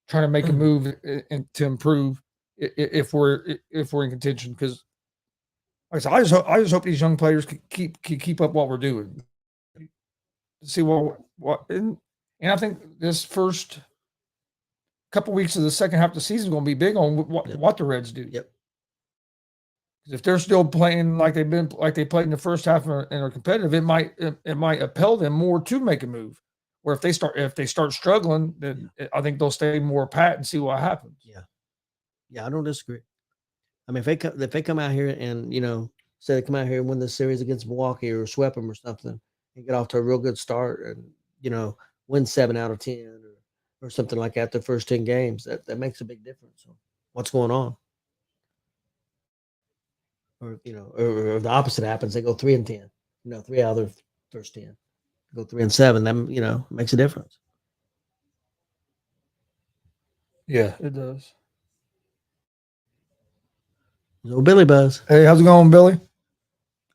Speaker 3: trying to make a move and to improve if we're in contention. Because like I said, I just hope these young players can keep up what we're doing. See what and I think this first couple weeks of the second half of the season is going to be big on what the Reds do.
Speaker 2: Yep.
Speaker 3: If they're still playing like they played in the first half and are competitive, it might impel them more to make a move. Where if they start struggling, then I think they'll stay more pat and see what happens.
Speaker 2: Yeah, I don't disagree. I mean, if they come out here and say they come out here and win this series against Milwaukee or sweep them or something, and get off to a real good start and win 7 out of 10 or something like that, the first 10 games, that makes a big difference. So what's going on? Or or the opposite happens, they go 3-10. 3 out of their first 10. Go 3-7. That makes a difference.
Speaker 3: Yeah, it does.
Speaker 2: So Billy Buzz.
Speaker 3: Hey, how's it going, Billy?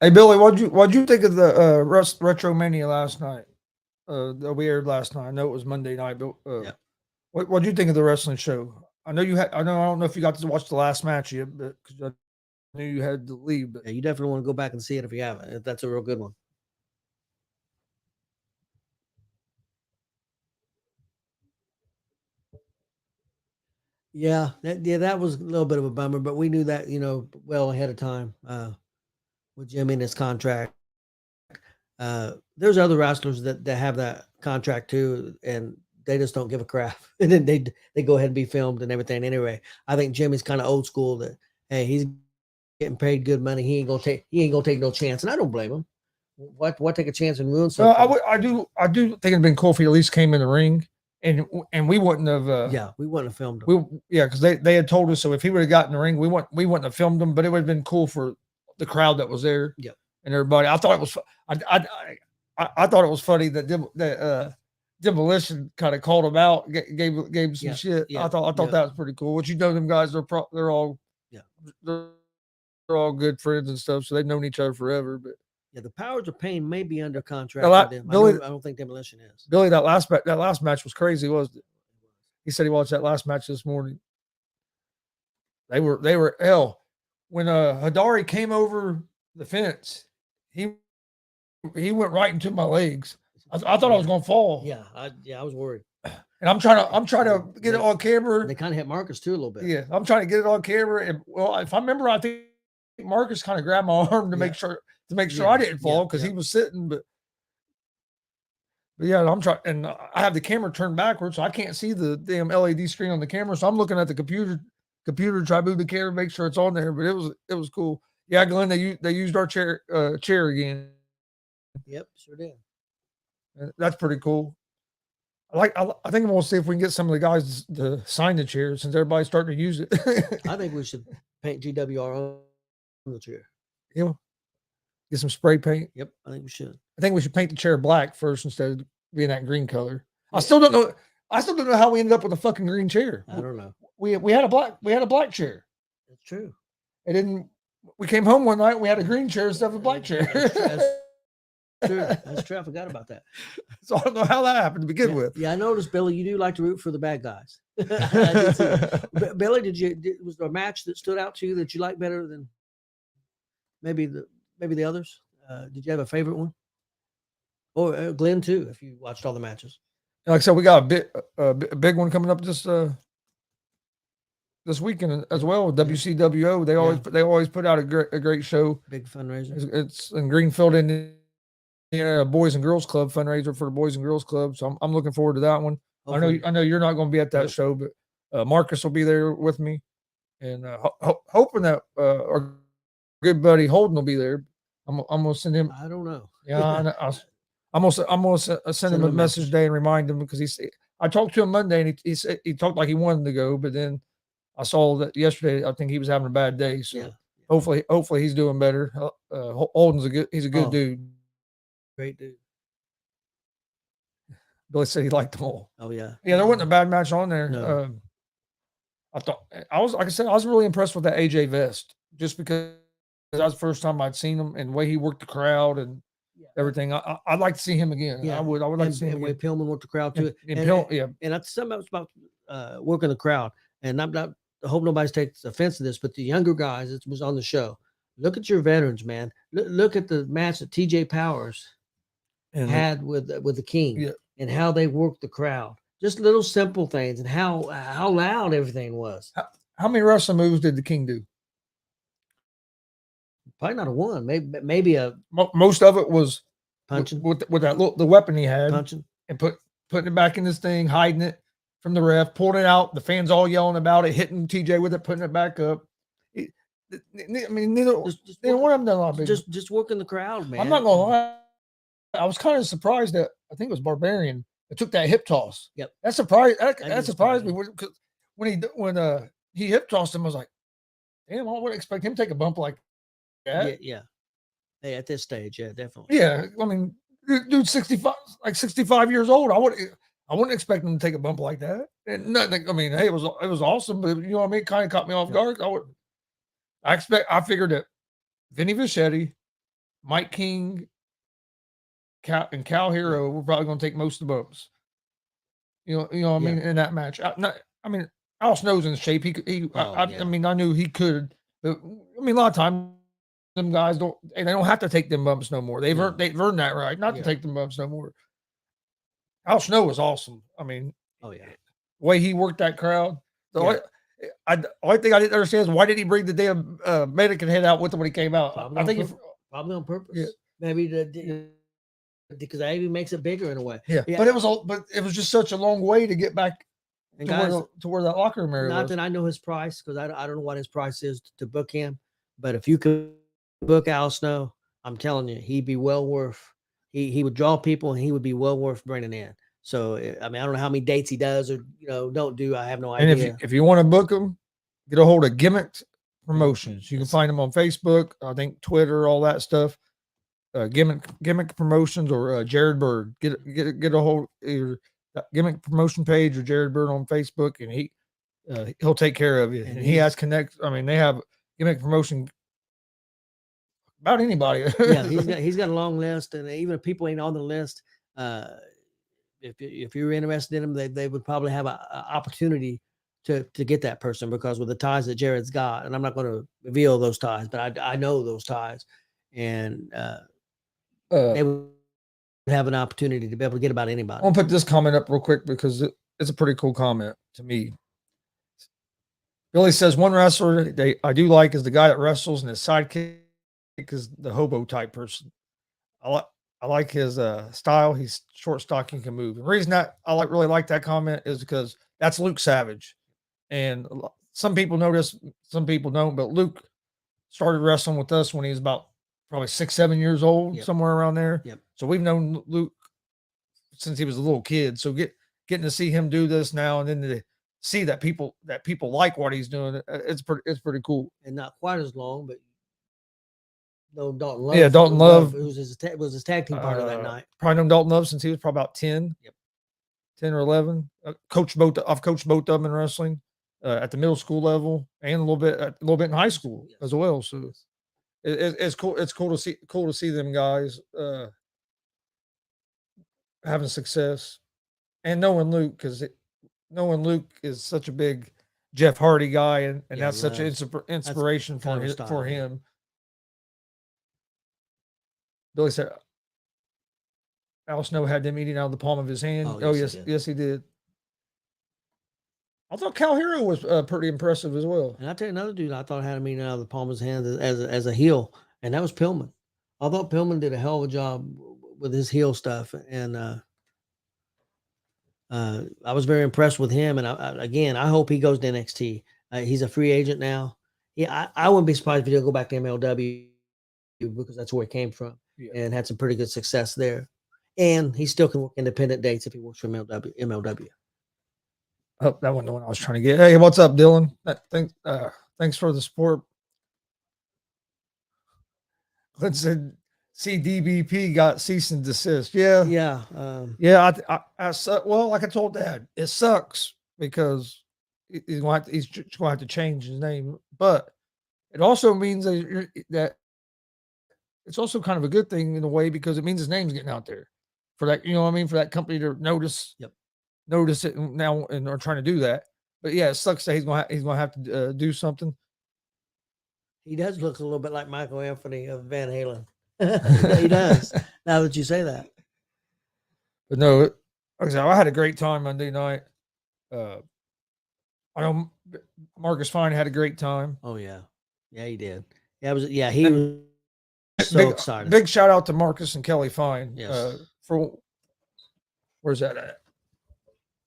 Speaker 3: Hey, Billy, what'd you think of the Retro Mania last night? That we aired last night. I know it was Monday night, but what'd you think of the wrestling show? I know I don't know if you got to watch the last match yet, but because I knew you had to leave. But
Speaker 2: yeah, you definitely want to go back and see it if you haven't. That's a real good one. Yeah, that was a little bit of a bummer, but we knew that well ahead of time with Jimmy and his contract. There's other wrestlers that have that contract too, and they just don't give a crap. And then they go ahead and be filmed and everything. Anyway, I think Jimmy's kind of old school. That hey, he's getting paid good money. He ain't gonna take no chance, and I don't blame him. What take a chance and ruin something?
Speaker 3: No, I do think it'd been cool if he at least came in the ring. And we wouldn't have.
Speaker 2: We wouldn't have filmed him.
Speaker 3: Because they had told us so. If he would have gotten in the ring, we wouldn't have filmed him. But it would have been cool for the crowd that was there.
Speaker 2: Yep.
Speaker 3: And everybody. I thought it was. I thought it was funny that Demolition kind of called him out, gave him some shit.
Speaker 2: Yeah,
Speaker 3: I thought that was pretty cool. Which them guys they're all they're all good friends and stuff, so they've known each other forever. But.
Speaker 2: Yeah, the Powers of Pain may be under contract with them.
Speaker 3: Billy,
Speaker 2: I don't think Demolition is.
Speaker 3: Billy, that last match was crazy, wasn't it? He said he watched that last match this morning. They were hell. When Hidari came over the fence, he went right into my legs. I thought I was gonna fall.
Speaker 2: Yeah, I was worried.
Speaker 3: And I'm trying to get it on camera.
Speaker 2: They kind of hit Marcus too a little bit.
Speaker 3: Yeah, I'm trying to get it on camera. And if I remember, I think Marcus kind of grabbed my arm to make sure I didn't fall because he was sitting. But yeah, I'm trying, and I have the camera turned backwards, so I can't see the damn LED screen on the camera. So I'm looking at the computer to try to move the camera, make sure it's on there. But it was cool. Yeah, Glenn, they used our chair again.
Speaker 2: Yep, sure did.
Speaker 3: That's pretty cool. I think I'm gonna see if we can get some of the guys to sign the chair since everybody's starting to use it.
Speaker 2: I think we should paint GWR on the chair.
Speaker 3: You know, get some spray paint.
Speaker 2: Yep, I think we should.
Speaker 3: I think we should paint the chair black first instead of being that green color.
Speaker 2: Yeah.
Speaker 3: I still don't know. How we ended up with a fucking green chair.
Speaker 2: I don't know.
Speaker 3: We had a black chair.
Speaker 2: That's true.
Speaker 3: It didn't. We came home one night. And we had a green chair instead of a black chair.
Speaker 2: That's true. I forgot about that.
Speaker 3: So I don't know how that happened to begin with.
Speaker 2: Yeah, I noticed, Billy, you do like to root for the bad guys. Billy, was there a match that stood out to you that you like better than maybe the others? Did you have a favorite one? Or Glenn too, if you watched all the matches.
Speaker 3: Like I said, we got a big one coming up this weekend as well. WCWO. They always put out a great show.
Speaker 2: Big fundraiser.
Speaker 3: It's in Greenfield, Indiana, Boys and Girls Club fundraiser for the Boys and Girls Club. So I'm looking forward to that one. Hopefully. I know you're not going to be at that show, but Marcus will be there with me, and hoping that our good buddy Holden will be there. I'm gonna send him.
Speaker 2: I don't know.
Speaker 3: Yeah, I'm gonna send him a message today and remind him, because I talked to him Monday and he said he talked like he wanted to go, but then I saw that yesterday. I think he was having a bad day. So hopefully he's doing better. Holden's he's a good dude.
Speaker 2: Great dude.
Speaker 3: Billy said he liked them all.
Speaker 2: Oh yeah.
Speaker 3: Yeah, there wasn't a bad match on there.
Speaker 2: No.
Speaker 3: I was really impressed with that AJ Vest, just because that was the first time I'd seen him, and the way he worked the crowd and everything. I'd like to see him again. Yeah. I would like to see him again.
Speaker 2: Pillman worked the crowd too.
Speaker 3: And
Speaker 2: that's something else about working the crowd. And I hope nobody takes offense to this, but the younger guys that was on the show, look at your veterans, man. Look at the match that TJ Powers had with the King, and how they worked the crowd. Just little simple things, and how loud everything was.
Speaker 3: How many wrestling moves did the King do?
Speaker 2: Probably not a one. Maybe a.
Speaker 3: Most of it was
Speaker 2: punching
Speaker 3: with that the weapon he had,
Speaker 2: punching
Speaker 3: and putting it back in this thing, hiding it from the ref, pulling it out. The fans all yelling about it, hitting TJ with it, putting it back up. I mean, neither one of them done a lot of
Speaker 2: just working the crowd, man.
Speaker 3: I'm not gonna lie. I was kind of surprised that I think it was Barbarian that took that hip toss.
Speaker 2: Yep,
Speaker 3: that surprised me, because when he hip tossed him, I was like, damn, I wouldn't expect him to take a bump like that.
Speaker 2: Yeah. Hey, at this stage, yeah, definitely.
Speaker 3: Yeah, I mean, dude's 65 years old. I wouldn't expect him to take a bump like that. And nothing. I mean, hey, it was awesome, but you know what I mean. Kind of caught me off guard. I figured that Vinny Vichetti, Mike King, and Cal Hero were probably going to take most of the bumps. You know what I mean, in that match. I mean, Al Snow's in shape. I mean, I knew he could. But I mean, a lot of times them guys they don't have to take them bumps no more. They've earned that right not to take them bumps no more. Al Snow was awesome. I mean, the way he worked that crowd. The only thing I didn't understand is, why did he bring the damn mannequin head out with him when he came out?
Speaker 2: Probably on purpose. Yeah. Maybe because that even makes it bigger in a way.
Speaker 3: Yeah. But it was just such a long way to get back to where that locker room area was.
Speaker 2: Not that I know his price, because I don't know what his price is to book him. But if you could book Al Snow, I'm telling you, he'd be well worth. He would draw people, and he would be well worth bringing in. So I mean, I don't know how many dates he does or don't do. I have no idea.
Speaker 3: And if you want to book him, get a hold of Gimmick Promotions. You can find them on Facebook, I think Twitter, all that stuff. Gimmick Promotions or Jared Bird. Get a hold either Gimmick Promotion page or Jared Bird on Facebook, and he'll take care of you. And he has connect. I mean, they have Gimmick Promotion about anybody.
Speaker 2: Yeah, he's got a long list, and even if people ain't on the list, if you're interested in them, they would probably have an opportunity to get that person, because with the ties that Jared's got, and I'm not going to reveal those ties, but I know those ties, and they would have an opportunity to be able to get about anybody.
Speaker 3: I'll put this comment up real quick, because it's a pretty cool comment to me. Billy says, one wrestler I do like is the guy that wrestles, and his sidekick is the hobo type person. I like his style. He's short, stocky, and can move. The reason that I really like that comment is because that's Luke Savage. And some people know this, some people don't, but Luke started wrestling with us when he was about probably 6-7 years old, somewhere around there.
Speaker 2: Yep.
Speaker 3: So we've known Luke since he was a little kid. So getting to see him do this now, and then see that people like what he's doing. It's pretty cool.
Speaker 2: And not quite as long, but no Dalton Love.
Speaker 3: Yeah, Dalton Love
Speaker 2: was his tag team partner that night.
Speaker 3: Probably known Dalton Love since he was probably about 10.
Speaker 2: Yep.
Speaker 3: 10 or 11. I've coached both of them in wrestling at the middle school level and a little bit in high school as well. So it's cool. It's cool to see them guys having success, and knowing Luke, because knowing Luke is such a big Jeff Hardy guy, and that's such an inspiration for him. Billy said Al Snow had them eating out of the palm of his hand. Oh yes, he did. I thought Cal Hero was pretty impressive as well.
Speaker 2: And I'll tell you another dude I thought had him eating out of the palm of his hand as a heel, and that was Pillman. I thought Pillman did a hell of a job with his heel stuff, and I was very impressed with him. And I hope he goes to NXT. He's a free agent now. Yeah, I wouldn't be surprised if he'll go back to MLW because that's where he came from and had some pretty good success there. And he still can work independent dates if he works for MLW.
Speaker 3: Oh, that wasn't the one I was trying to get. Hey, what's up, Dylan? Thanks for the support. Let's say CDBP got cease and desist. Yeah. Well, like I told Dad, it sucks because he's going to have to change his name. But it also means that it's also kind of a good thing in a way because it means his name's getting out there for that. You know what I mean? For that company to notice it now and are trying to do that. But yeah, it sucks that he's going to have to do something.
Speaker 2: He does look a little bit like Michael Anthony of Van Halen. He does. Now that you say that.
Speaker 3: But no, like I said, I had a great time Monday night. I know Marcus Fine had a great time.
Speaker 2: Oh yeah, he did. He was so excited.
Speaker 3: Big shout out to Marcus and Kelly Fine.
Speaker 2: Yes.
Speaker 3: For where's that at?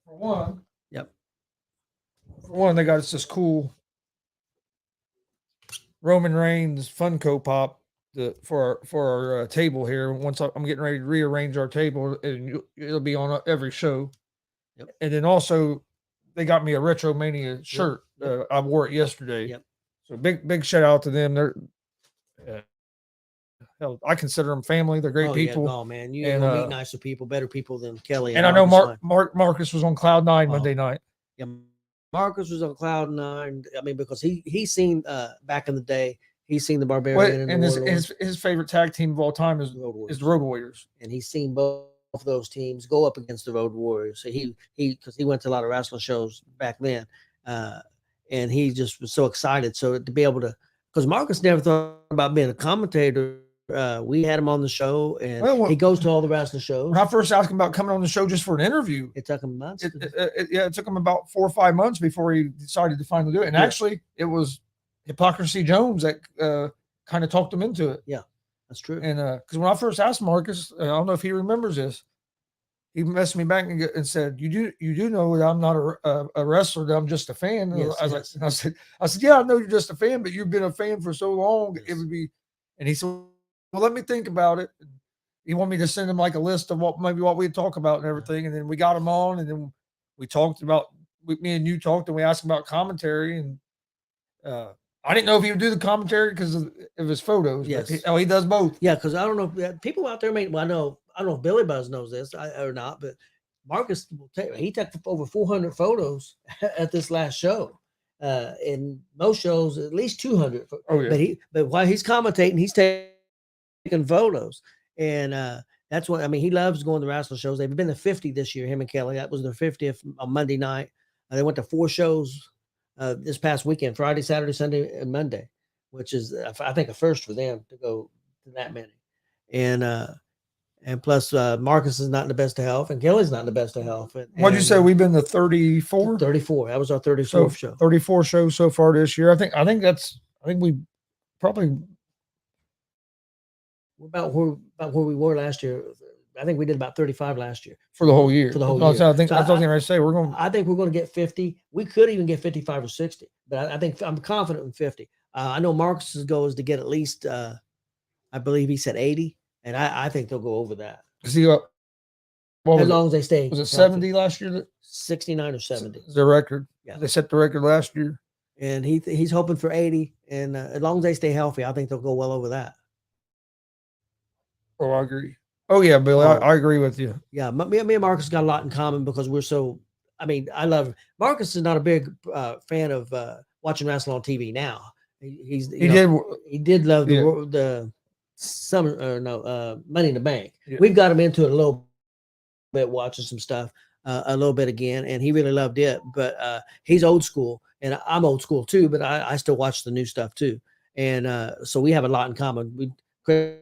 Speaker 3: For one, they got us this cool Roman Reigns Funko Pop for our table here. Once I'm getting ready to rearrange our table, and it'll be on every show.
Speaker 2: Yep.
Speaker 3: And then also, they got me a Retro Mania shirt. I wore it yesterday.
Speaker 2: Yep.
Speaker 3: So big shout out to them. They're hell, I consider them family. They're great people.
Speaker 2: Oh man, you meet nicer people, better people than Kelly.
Speaker 3: And I know Marcus was on cloud 9 Monday night.
Speaker 2: Yeah, Marcus was on cloud 9. I mean, because he's seen back in the day, he's seen the Barbarian
Speaker 3: and his favorite tag team of all time is the Road Warriors,
Speaker 2: and he's seen both of those teams go up against the Road Warriors. So because he went to a lot of wrestling shows back then, and he just was so excited. So to be able to, because Marcus never thought about being a commentator. We had him on the show, and he goes to all the wrestling shows.
Speaker 3: When I first asked him about coming on the show just for an interview,
Speaker 2: it took him months.
Speaker 3: It took him about 4 or 5 months before he decided to finally do it. And actually, it was Hypocrisy Jones that kind of talked him into it.
Speaker 2: Yeah, that's true.
Speaker 3: And because when I first asked Marcus, I don't know if he remembers this, he messaged me back and said, "You do know that I'm not a wrestler; that I'm just a fan."
Speaker 2: Yes,
Speaker 3: I said, "Yeah, I know you're just a fan, but you've been a fan for so long. Yes. It would be." And he said, "Well, let me think about it." He wanted me to send him like a list of what we'd talk about and everything. And then we got him on, and then we talked about, me and you talked, and we asked him about commentary. And I didn't know if he would do the commentary because of his photos.
Speaker 2: Yes.
Speaker 3: He does both.
Speaker 2: Yeah, because I don't know. People out there I don't know if Billy Buzz knows this or not, but Marcus he took over 400 photos at this last show. In most shows, at least 200.
Speaker 3: Oh yeah.
Speaker 2: But while he's commentating, he's taking photos, and that's what he loves going to wrestling shows. They've been to 50 this year. Him and Kelly. That was their 50th on Monday night. They went to 4 shows this past weekend: Friday, Saturday, Sunday, and Monday, which is I think a first for them to go to that many. And plus, Marcus is not in the best of health, and Kelly's not in the best of health.
Speaker 3: What'd you say? We've been to 34?
Speaker 2: 34. That was our 34th show.
Speaker 3: 34 shows so far this year. I think we probably
Speaker 2: we're about where we were last year. I think we did about 35 last year
Speaker 3: for the whole year.
Speaker 2: For the whole year.
Speaker 3: I think that's what I was going to say.
Speaker 2: I think we're going to get 50. We could even get 55 or 60, but I think I'm confident in 50. I know Marcus's goal is to get at least, I believe he said 80. And I think they'll go over that.
Speaker 3: As long as they stay. Was it 70 last year?
Speaker 2: 69 or 70.
Speaker 3: Is their record?
Speaker 2: Yeah.
Speaker 3: They set the record last year.
Speaker 2: And he's hoping for 80. And as long as they stay healthy, I think they'll go well over that.
Speaker 3: Oh, I agree. Oh, yeah, Billy, I agree with you.
Speaker 2: Yeah, me and Marcus got a lot in common because we're so. I mean, I love Marcus is not a big fan of watching wrestling on TV now. He did love the summer Money in the Bank.
Speaker 3: Yeah.
Speaker 2: We've got him into it a little bit, watching some stuff a little bit again, and he really loved it. But he's old school, and I'm old school too. But I still watch the new stuff too, and so we have a lot in common. Chris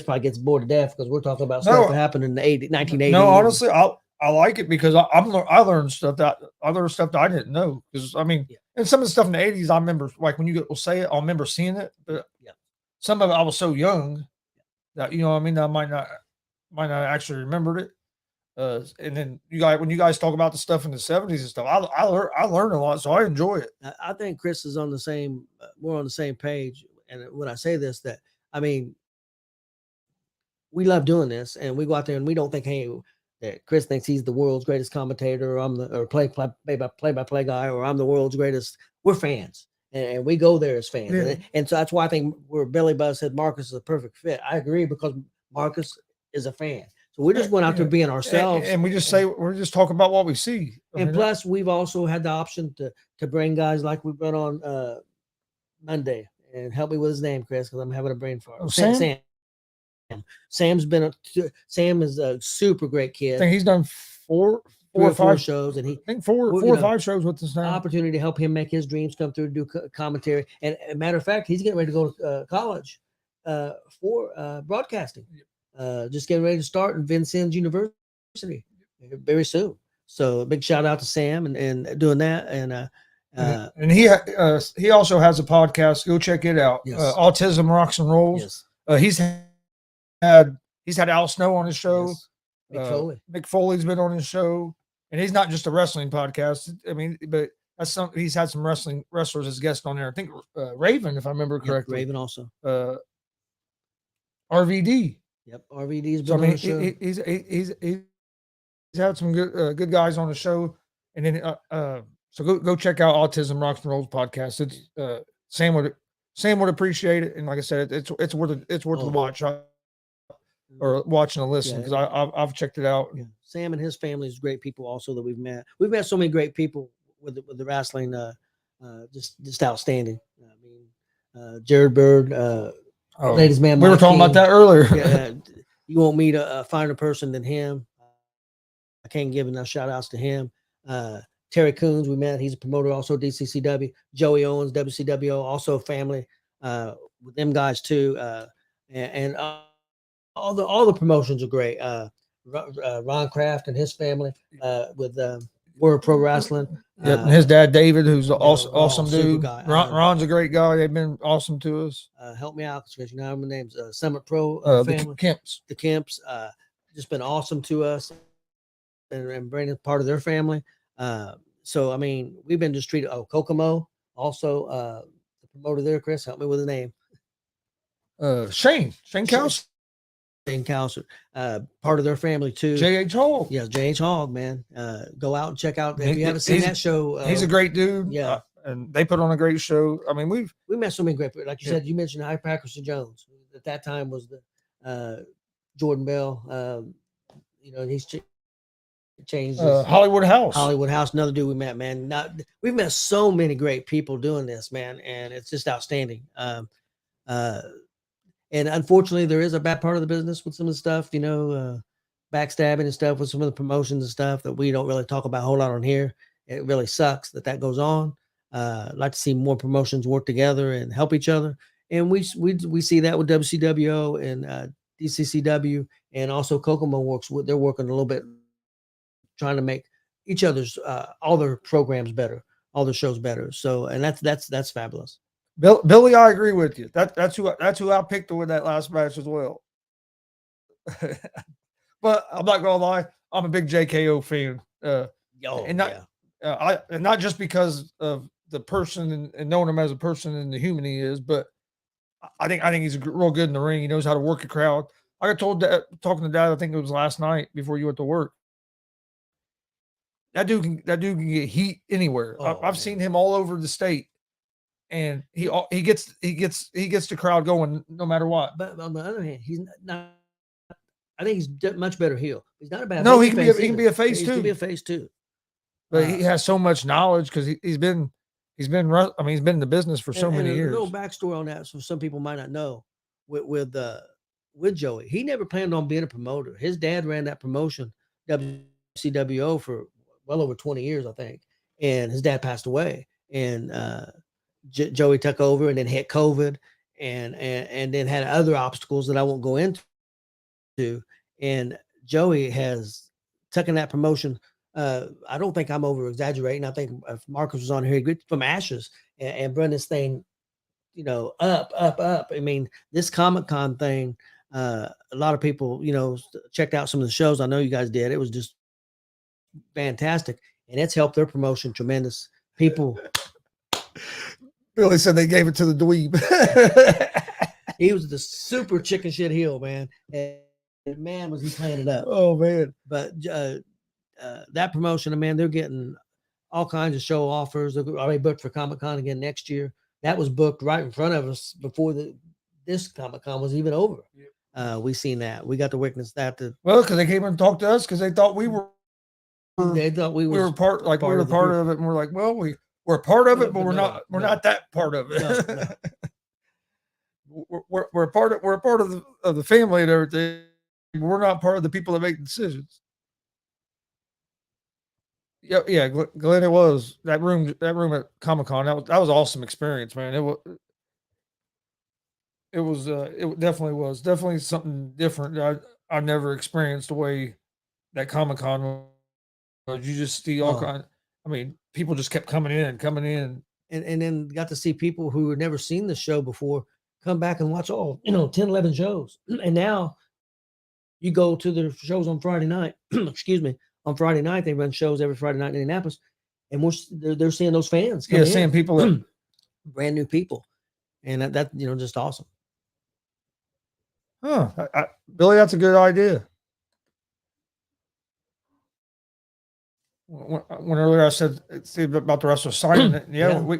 Speaker 2: probably gets bored to death because we're talking about stuff that happened in the 1980s.
Speaker 3: No, honestly, I like it because I learned stuff that I didn't know. Because I mean, and some of the stuff in the 80s, I remember, like when you will say it, I remember seeing it, but some of it I was so young that I mean, I might not actually remembered it. And then when you guys talk about the stuff in the 70s and stuff, I learned a lot, so I enjoy it.
Speaker 2: I think Chris is on the same. We're on the same page, and when I say this, that I mean, we love doing this, and we go out there and we don't think, hey, that Chris thinks he's the world's greatest commentator, or I'm the play-by-play guy, or I'm the world's greatest. We're fans, and we go there as fans, and so that's why I think where Billy Buzz said Marcus is a perfect fit. I agree because Marcus is a fan. So we just went out there being ourselves,
Speaker 3: and we just say we're just talking about what we see.
Speaker 2: And plus, we've also had the option to bring guys like we brought on Monday, and help me with his name, Chris, because I'm having a brain fart. Sam. Sam is a super great kid.
Speaker 3: I think he's done four or five
Speaker 2: shows, and
Speaker 3: I think four or five shows with us now.
Speaker 2: Opportunity to help him make his dreams come through, do commentary. And a matter of fact, he's getting ready to go to college for broadcasting. Just getting ready to start in Vincennes University very soon. So a big shout out to Sam and doing that. And
Speaker 3: he also has a podcast. Go check it out.
Speaker 2: Yes.
Speaker 3: Autism Rocks and Rolls.
Speaker 2: Yes.
Speaker 3: He's had Al Snow on his show.
Speaker 2: Yes.
Speaker 3: Mick Foley's been on his show, and he's not just a wrestling podcast. I mean, but he's had some wrestlers as guests on there. I think Raven, if I remember correctly.
Speaker 2: Raven also.
Speaker 3: RVD.
Speaker 2: Yep, RVD's been on the show.
Speaker 3: He's had some good guys on the show, and then so go check out Autism Rocks and Rolls podcast. It's Sam would appreciate it, and like I said, it's worth the watch or watching a listen because I've checked it out.
Speaker 2: Yeah. Sam and his family is great people also that we've met. We've met so many great people with the wrestling, just outstanding. I mean, Jared Bird, ladies man.
Speaker 3: We were talking about that earlier.
Speaker 2: You won't meet a finer person than him. I can't give enough shout outs to him. Terry Coons, we met. He's a promoter, also DCCW. Joey Owens, WCWO, also family with them guys too. And all the promotions are great. Ron Kraft and his family with World Pro Wrestling.
Speaker 3: And his dad David, who's awesome dude. Ron's a great guy. They've been awesome to us.
Speaker 2: Help me out because you know my name's Summit Pro family. The Kemps. Just been awesome to us and bringing part of their family. So I mean, we've been just treated. Kokomo also the promoter there. Chris, help me with the name.
Speaker 3: Shane Cowser.
Speaker 2: Shane Cowser, part of their family too.
Speaker 3: J.H. Hogg.
Speaker 2: Yeah, J.H. Hogg, man. Go out and check out if you haven't seen that show.
Speaker 3: He's a great dude.
Speaker 2: Yeah.
Speaker 3: And they put on a great show. I mean, we
Speaker 2: met so many great people. Like you said, you mentioned High Patterson Jones. At that time was the Jordan Bell. He's changed.
Speaker 3: Hollywood
Speaker 2: House. Another dude we met, man. We've met so many great people doing this, man, and it's just outstanding. And unfortunately, there is a bad part of the business with some of the stuff, backstabbing and stuff with some of the promotions and stuff that we don't really talk about a whole lot on here. It really sucks that goes on. I'd like to see more promotions work together and help each other. And we see that with WCWO and DCCW, and also Kokomo they're working a little bit, trying to make each other's all their programs better, all their shows better. So, and that's fabulous.
Speaker 3: Billy, I agree with you. That's who I picked to win that last match as well. But I'm not gonna lie, I'm a big JKO fan. And not just because of the person and knowing him as a person and the human he is, but I think he's real good in the ring. He knows how to work a crowd. I got told that talking to Dad, I think it was last night before you went to work. that dude can get heat anywhere. I've seen him all over the state, and he gets the crowd going no matter what.
Speaker 2: But on the other hand, he's not. I think he's much better heel. He's not a bad.
Speaker 3: No, he can be a face
Speaker 2: He
Speaker 3: too.
Speaker 2: can be a face too.
Speaker 3: But he has so much knowledge because he's been in the business for so many years.
Speaker 2: A little backstory on that, so some people might not know. With Joey, he never planned on being a promoter. His dad ran that promotion, WCWO, for well over 20 years, I think. And his dad passed away, and Joey took over, and then hit COVID, and then had other obstacles that I won't go into. And Joey has taken that promotion. I don't think I'm over exaggerating. I think if Marcus was on here, he from ashes and bring this thing, up. I mean, this Comic-Con thing, a lot of people, checked out some of the shows. I know you guys did. It was just fantastic, and it's helped their promotion tremendous. People.
Speaker 3: Billy said they gave it to the dweeb.
Speaker 2: He was the super chicken shit heel, man. And man, was he playing it up.
Speaker 3: Oh, man.
Speaker 2: But that promotion, man, they're getting all kinds of show offers. They're already booked for Comic-Con again next year. That was booked right in front of us before this Comic-Con was even over. We seen that. We got to witness that.
Speaker 3: Well, because they came and talked to us because they thought we were.
Speaker 2: They thought we were
Speaker 3: part of it, and we're like, well, we're part of it, but we're not that part of it.
Speaker 2: No.
Speaker 3: we're part of the family and everything. We're not part of the people that make the decisions. Yeah, Glenn, it was that room at Comic-Con. That was an awesome experience, man. It definitely something different. I never experienced the way that Comic-Con was. You just see all kinds. I mean, people just kept coming in,
Speaker 2: and then got to see people who had never seen the show before come back and watch all 10, 11 shows. And now you go to the shows on Friday night. Excuse me. On Friday night, they run shows every Friday night in Indianapolis, and they're seeing those fans.
Speaker 3: Seeing people,
Speaker 2: brand new people, and that just awesome.
Speaker 3: Huh, Billy, that's a good idea. When earlier I said about the rest of signing it, we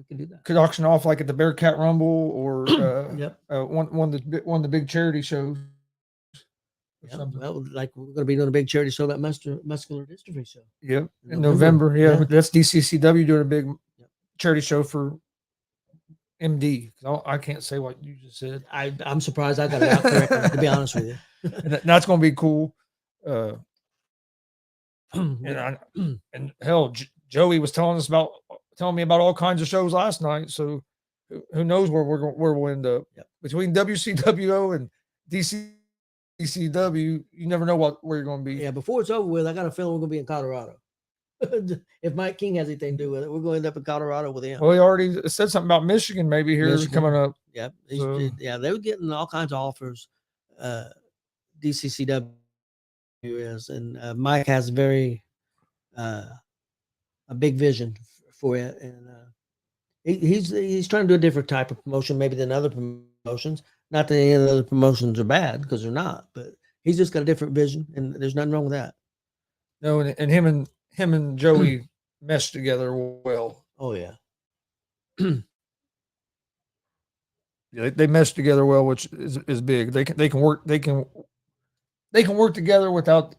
Speaker 2: can do that.
Speaker 3: Could auction off like at the Bearcat Rumble or one of the big charity shows.
Speaker 2: Well, like we're going to be doing a big charity show, that muscular dystrophy show.
Speaker 3: Yep, in November. Yeah, that's DCCW doing a big charity show for MD. I can't say what you just said.
Speaker 2: I'm surprised I got it out correctly, to be honest with you.
Speaker 3: And that's going to be cool. And hell, Joey was telling me about all kinds of shows last night. So who knows where we'll end up between WCWO and DCCW. You never know where you're going to be.
Speaker 2: Yeah, before it's over with, I got a feeling we're going to be in Colorado. If Mike King has anything to do with it, we're going to end up in Colorado with him.
Speaker 3: Well, he already said something about Michigan maybe coming up.
Speaker 2: Yeah, they were getting all kinds of offers. DCCW is, and Mike has a big vision for it, and he's trying to do a different type of promotion maybe than other promotions. Not that any of the other promotions are bad, because they're not, but he's just got a different vision, and there's nothing wrong with that.
Speaker 3: No, and him and Joey meshed together well.
Speaker 2: Oh yeah.
Speaker 3: Yeah, they mesh together well, which is big. They can work together without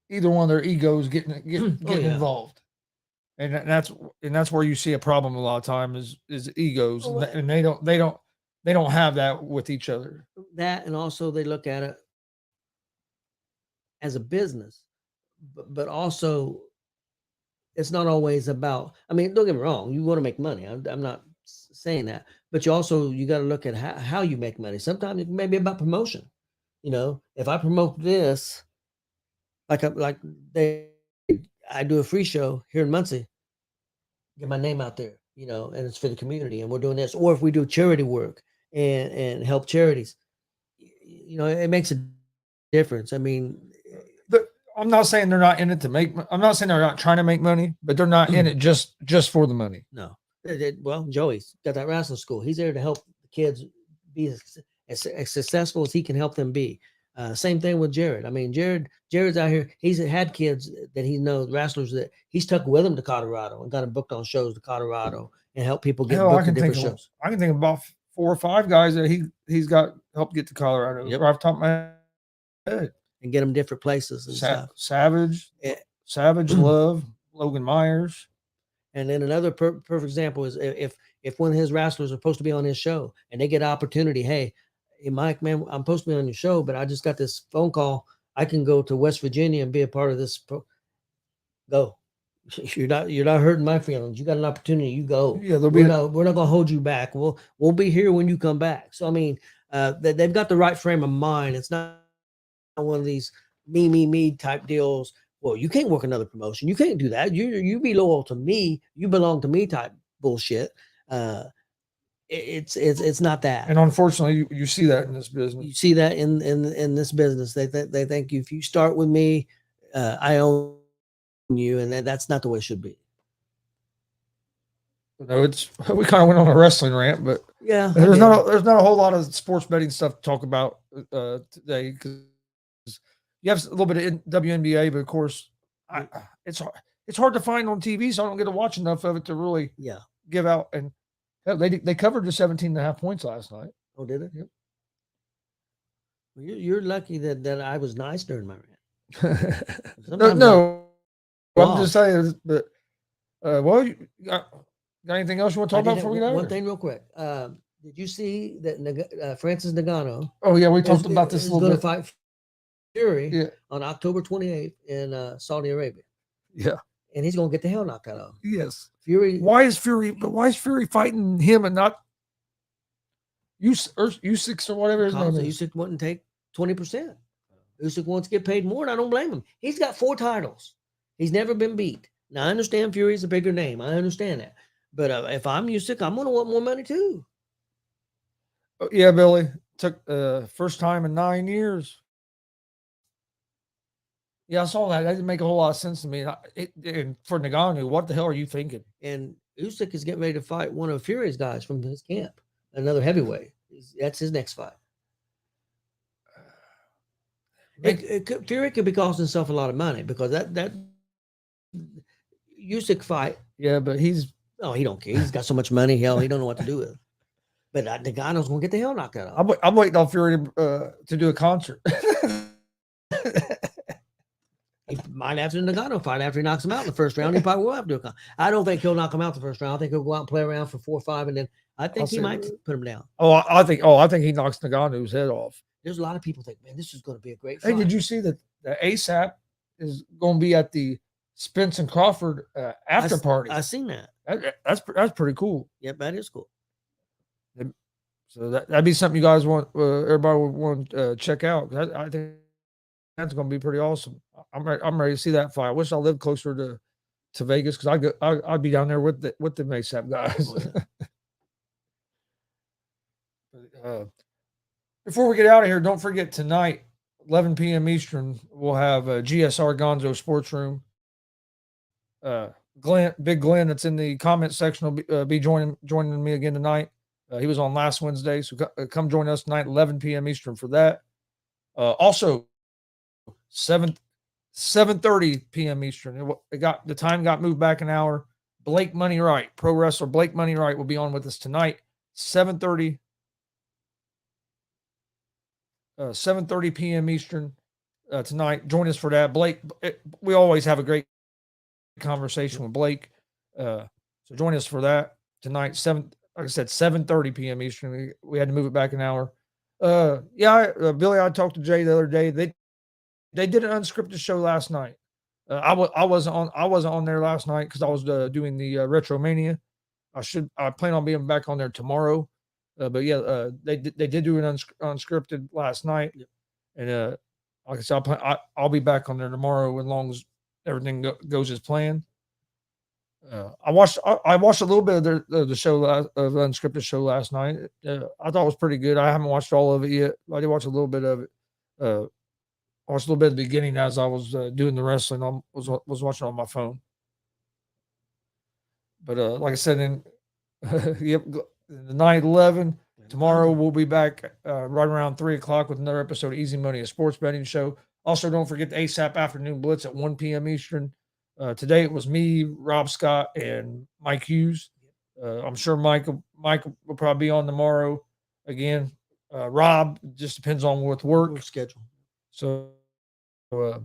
Speaker 3: either one of their egos getting involved. And that's where you see a problem a lot of times is egos, and they don't have that with each other.
Speaker 2: That, and also they look at it as a business, but also it's not always about. I mean, don't get me wrong. You want to make money. I'm not saying that, but you got to look at how you make money. Sometimes it may be about promotion. If I promote this, I do a free show here in Muncie, get my name out there, and it's for the community, and we're doing this. Or if we do charity work and help charities, it makes a difference. I mean,
Speaker 3: I'm not saying they're not in it to make. I'm not saying they're not trying to make money, but they're not in it just for the money.
Speaker 2: No. Well, Joey's got that wrestling school. He's there to help the kids be as successful as he can help them be. Same thing with Jared. I mean, Jared's out here. He's had kids that he knows, wrestlers that he's took with him to Colorado and got him booked on shows to Colorado and help people get
Speaker 3: Hell,
Speaker 2: booked at different shows.
Speaker 3: I can think of about 4 or 5 guys that he's got helped get to Colorado.
Speaker 2: Yep.
Speaker 3: Right off the top of my head.
Speaker 2: And get them different places and stuff.
Speaker 3: Savage,
Speaker 2: Yeah.
Speaker 3: Savage, Love, Logan Myers.
Speaker 2: And then another perfect example is if one of his wrestlers are supposed to be on his show and they get an opportunity, hey, Mike, man, I'm supposed to be on your show, but I just got this phone call. I can go to West Virginia and be a part of this. Go. You're not hurting my feelings. You got an opportunity. You go.
Speaker 3: Yeah,
Speaker 2: we're not going to hold you back. We'll be here when you come back. So I mean, they've got the right frame of mind. It's not one of these me type deals. Well, you can't work another promotion. You can't do that. You be loyal to me. You belong to me type bullshit. It's not that.
Speaker 3: And unfortunately, you see that in this business.
Speaker 2: You see that in this business. They think if you start with me, I own you, and that's not the way it should be.
Speaker 3: No, we kind of went on a wrestling rant, but
Speaker 2: yeah,
Speaker 3: there's not a whole lot of sports betting stuff to talk about today because you have a little bit of WNBA, but of course, it's hard to find on TV, so I don't get to watch enough of it to really give out. And they covered the 17.5 points last night.
Speaker 2: Oh, did it?
Speaker 3: Yep.
Speaker 2: Well, you're lucky that I was nice during my rant.
Speaker 3: No, I'm just saying. But well, you got anything else you want to talk about before we get out?
Speaker 2: One thing real quick. Did you see that Francis Ngannou?
Speaker 3: Oh yeah, we talked about this a little bit.
Speaker 2: Going to fight Fury on October 28th in Saudi Arabia.
Speaker 3: Yeah,
Speaker 2: and he's going to get the hell knocked out of him.
Speaker 3: Yes,
Speaker 2: Fury.
Speaker 3: Why is Fury fighting him and not Usyk or whatever his name is?
Speaker 2: Usyk wouldn't take 20%. Usyk wants to get paid more, and I don't blame him. He's got 4 titles. He's never been beat. Now I understand Fury's a bigger name. I understand that. But if I'm Usyk, I'm going to want more money too.
Speaker 3: Yeah, Billy. Took first time in 9 years. Yeah, I saw that. That didn't make a whole lot of sense to me. And for Ngannou, what the hell are you thinking?
Speaker 2: And Usyk is getting ready to fight one of Fury's guys from his camp, another heavyweight. That's his next fight. Fury could be costing himself a lot of money because that Usyk fight.
Speaker 3: Yeah, but he
Speaker 2: don't care. He's got so much money. Hell, he don't know what to do with it. But Ngannou's going to get the hell knocked out of him.
Speaker 3: I'm waiting on Fury to do a concert.
Speaker 2: He might have to Ngannou fight after he knocks him out in the first round. He probably will have to do a concert. I don't think he'll knock him out the first round. I think he'll go out and play around for 4 or 5, and then I think he might put him down.
Speaker 3: I think he knocks Ngannou's head off.
Speaker 2: There's a lot of people think, man, this is going to be a great fight.
Speaker 3: Hey, did you see that the ASAP is going to be at the Spence and Crawford after party?
Speaker 2: I seen that.
Speaker 3: That's pretty cool.
Speaker 2: Yep, that is cool.
Speaker 3: So that'd be something you guys want, everybody would want to check out. I think that's going to be pretty awesome. I'm ready to see that fight. I wish I lived closer to Vegas because I'd be down there with the ASAP guys. Before we get out of here, don't forget tonight, 11 p.m. Eastern, we'll have GSR Gonzo Sports Room. Big Glenn, that's in the comment section, will be joining me again tonight. He was on last Wednesday, so come join us tonight, 11 p.m. Eastern for that. Also, 7:30 p.m. Eastern. The time got moved back an hour. Blake Money Wright, pro wrestler Blake Money Wright, will be on with us tonight, 7:30 p.m. Eastern tonight. Join us for that. Blake, we always have a great conversation with Blake. So join us for that tonight. Like I said, 7:30 p.m. Eastern. We had to move it back an hour. Billy, I talked to Jay the other day. They did an unscripted show last night. I wasn't on there last night because I was doing the Retromania. I plan on being back on there tomorrow. But yeah, they did do an unscripted last night, and like I said, I'll be back on there tomorrow as long as everything goes as planned. I watched a little bit of the show of the unscripted show last night. I thought it was pretty good. I haven't watched all of it yet. I did watch a little bit of it. I watched a little bit at the beginning as I was doing the wrestling. I was watching on my phone. But like I said, in the night 11, Tomorrow we'll be back right around 3 o'clock with another episode of Easy Money, a sports betting show. Also, don't forget the ASAP Afternoon Blitz at 1 p.m. Eastern. Today it was me, Rob Scott, and Mike Hughes. I'm sure Mike will probably be on tomorrow again. Rob, just depends on with work
Speaker 2: schedule.
Speaker 3: So, but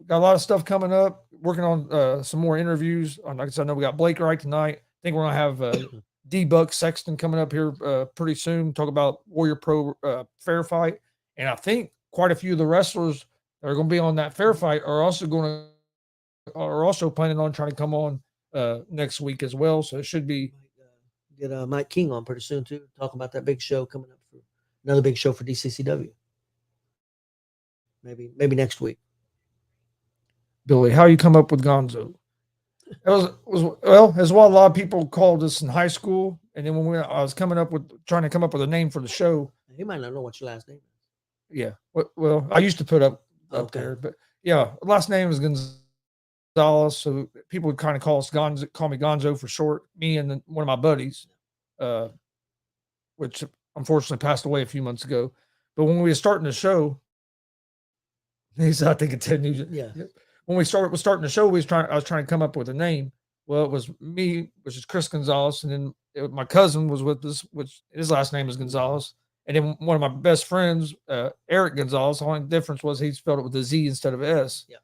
Speaker 3: got a lot of stuff coming up. Working on some more interviews. Like I said, I know we got Blake Wright tonight. I think we're gonna have D-Buck Sexton coming up here pretty soon. Talk about Warrior Pro fair fight, and I think quite a few of the wrestlers that are going to be on that fair fight are also planning on trying to come on next week as well. So it should be
Speaker 2: get Mike King on pretty soon too. Talking about that big show coming up for another big show for DCCW. Maybe next week.
Speaker 3: Billy, how you come up with Gonzo? It was as well. A lot of people called us in high school, and then when I was trying to come up with a name for the show.
Speaker 2: He might not know what your last name is.
Speaker 3: Yeah, well, I used to put up there, but yeah, last name is Gonzalez, so people would kind of call me Gonzo for short. Me and one of my buddies, which unfortunately passed away a few months ago. But when we were starting the show, he's I think it's 10 years.
Speaker 2: Yeah.
Speaker 3: When we starting the show, I was trying to come up with a name. Well, it was me, which is Chris Gonzalez, and then my cousin was with us, which his last name is Gonzalez, and then one of my best friends, Eric Gonzalez. The only difference was he spelled it with a Z instead of S.
Speaker 2: Yeah.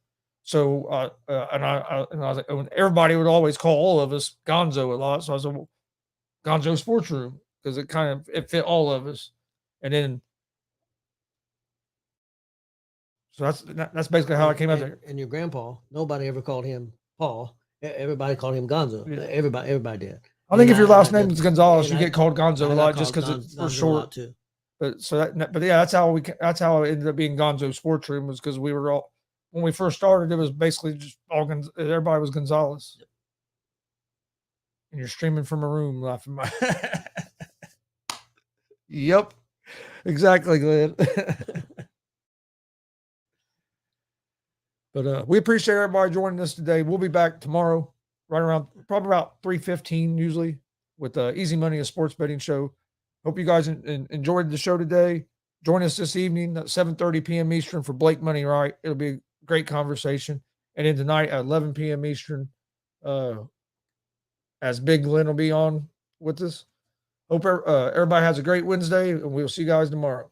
Speaker 3: So, and I was like, everybody would always call all of us Gonzo a lot. So I was like, well, GonzoSportsRoom, because it fit all of us, and then. So that's basically how I came out there.
Speaker 2: And your grandpa, nobody ever called him Paul. Everybody called him Gonzo. Yeah. Everybody did.
Speaker 3: I think if your last name is Gonzalez, you get called Gonzo a lot just because it's for short.
Speaker 2: Too.
Speaker 3: But that's how it ended up being GonzoSportsRoom, was because we were all, when we first started, it was basically just everybody was Gonzalez. Yep. And you're streaming from a room laughing. Yep, exactly, Glenn. But we appreciate everybody joining us today. We'll be back tomorrow, right around probably about 3:15 usually, with Easy Money, a sports betting show. Hope you guys enjoyed the show today. Join us this evening at 7:30 p.m. Eastern for Blake Money Right. It'll be a great conversation. And then tonight at 11 p.m. Eastern, as Big Glenn will be on with us. Hope everybody has a great Wednesday, and we'll see you guys tomorrow.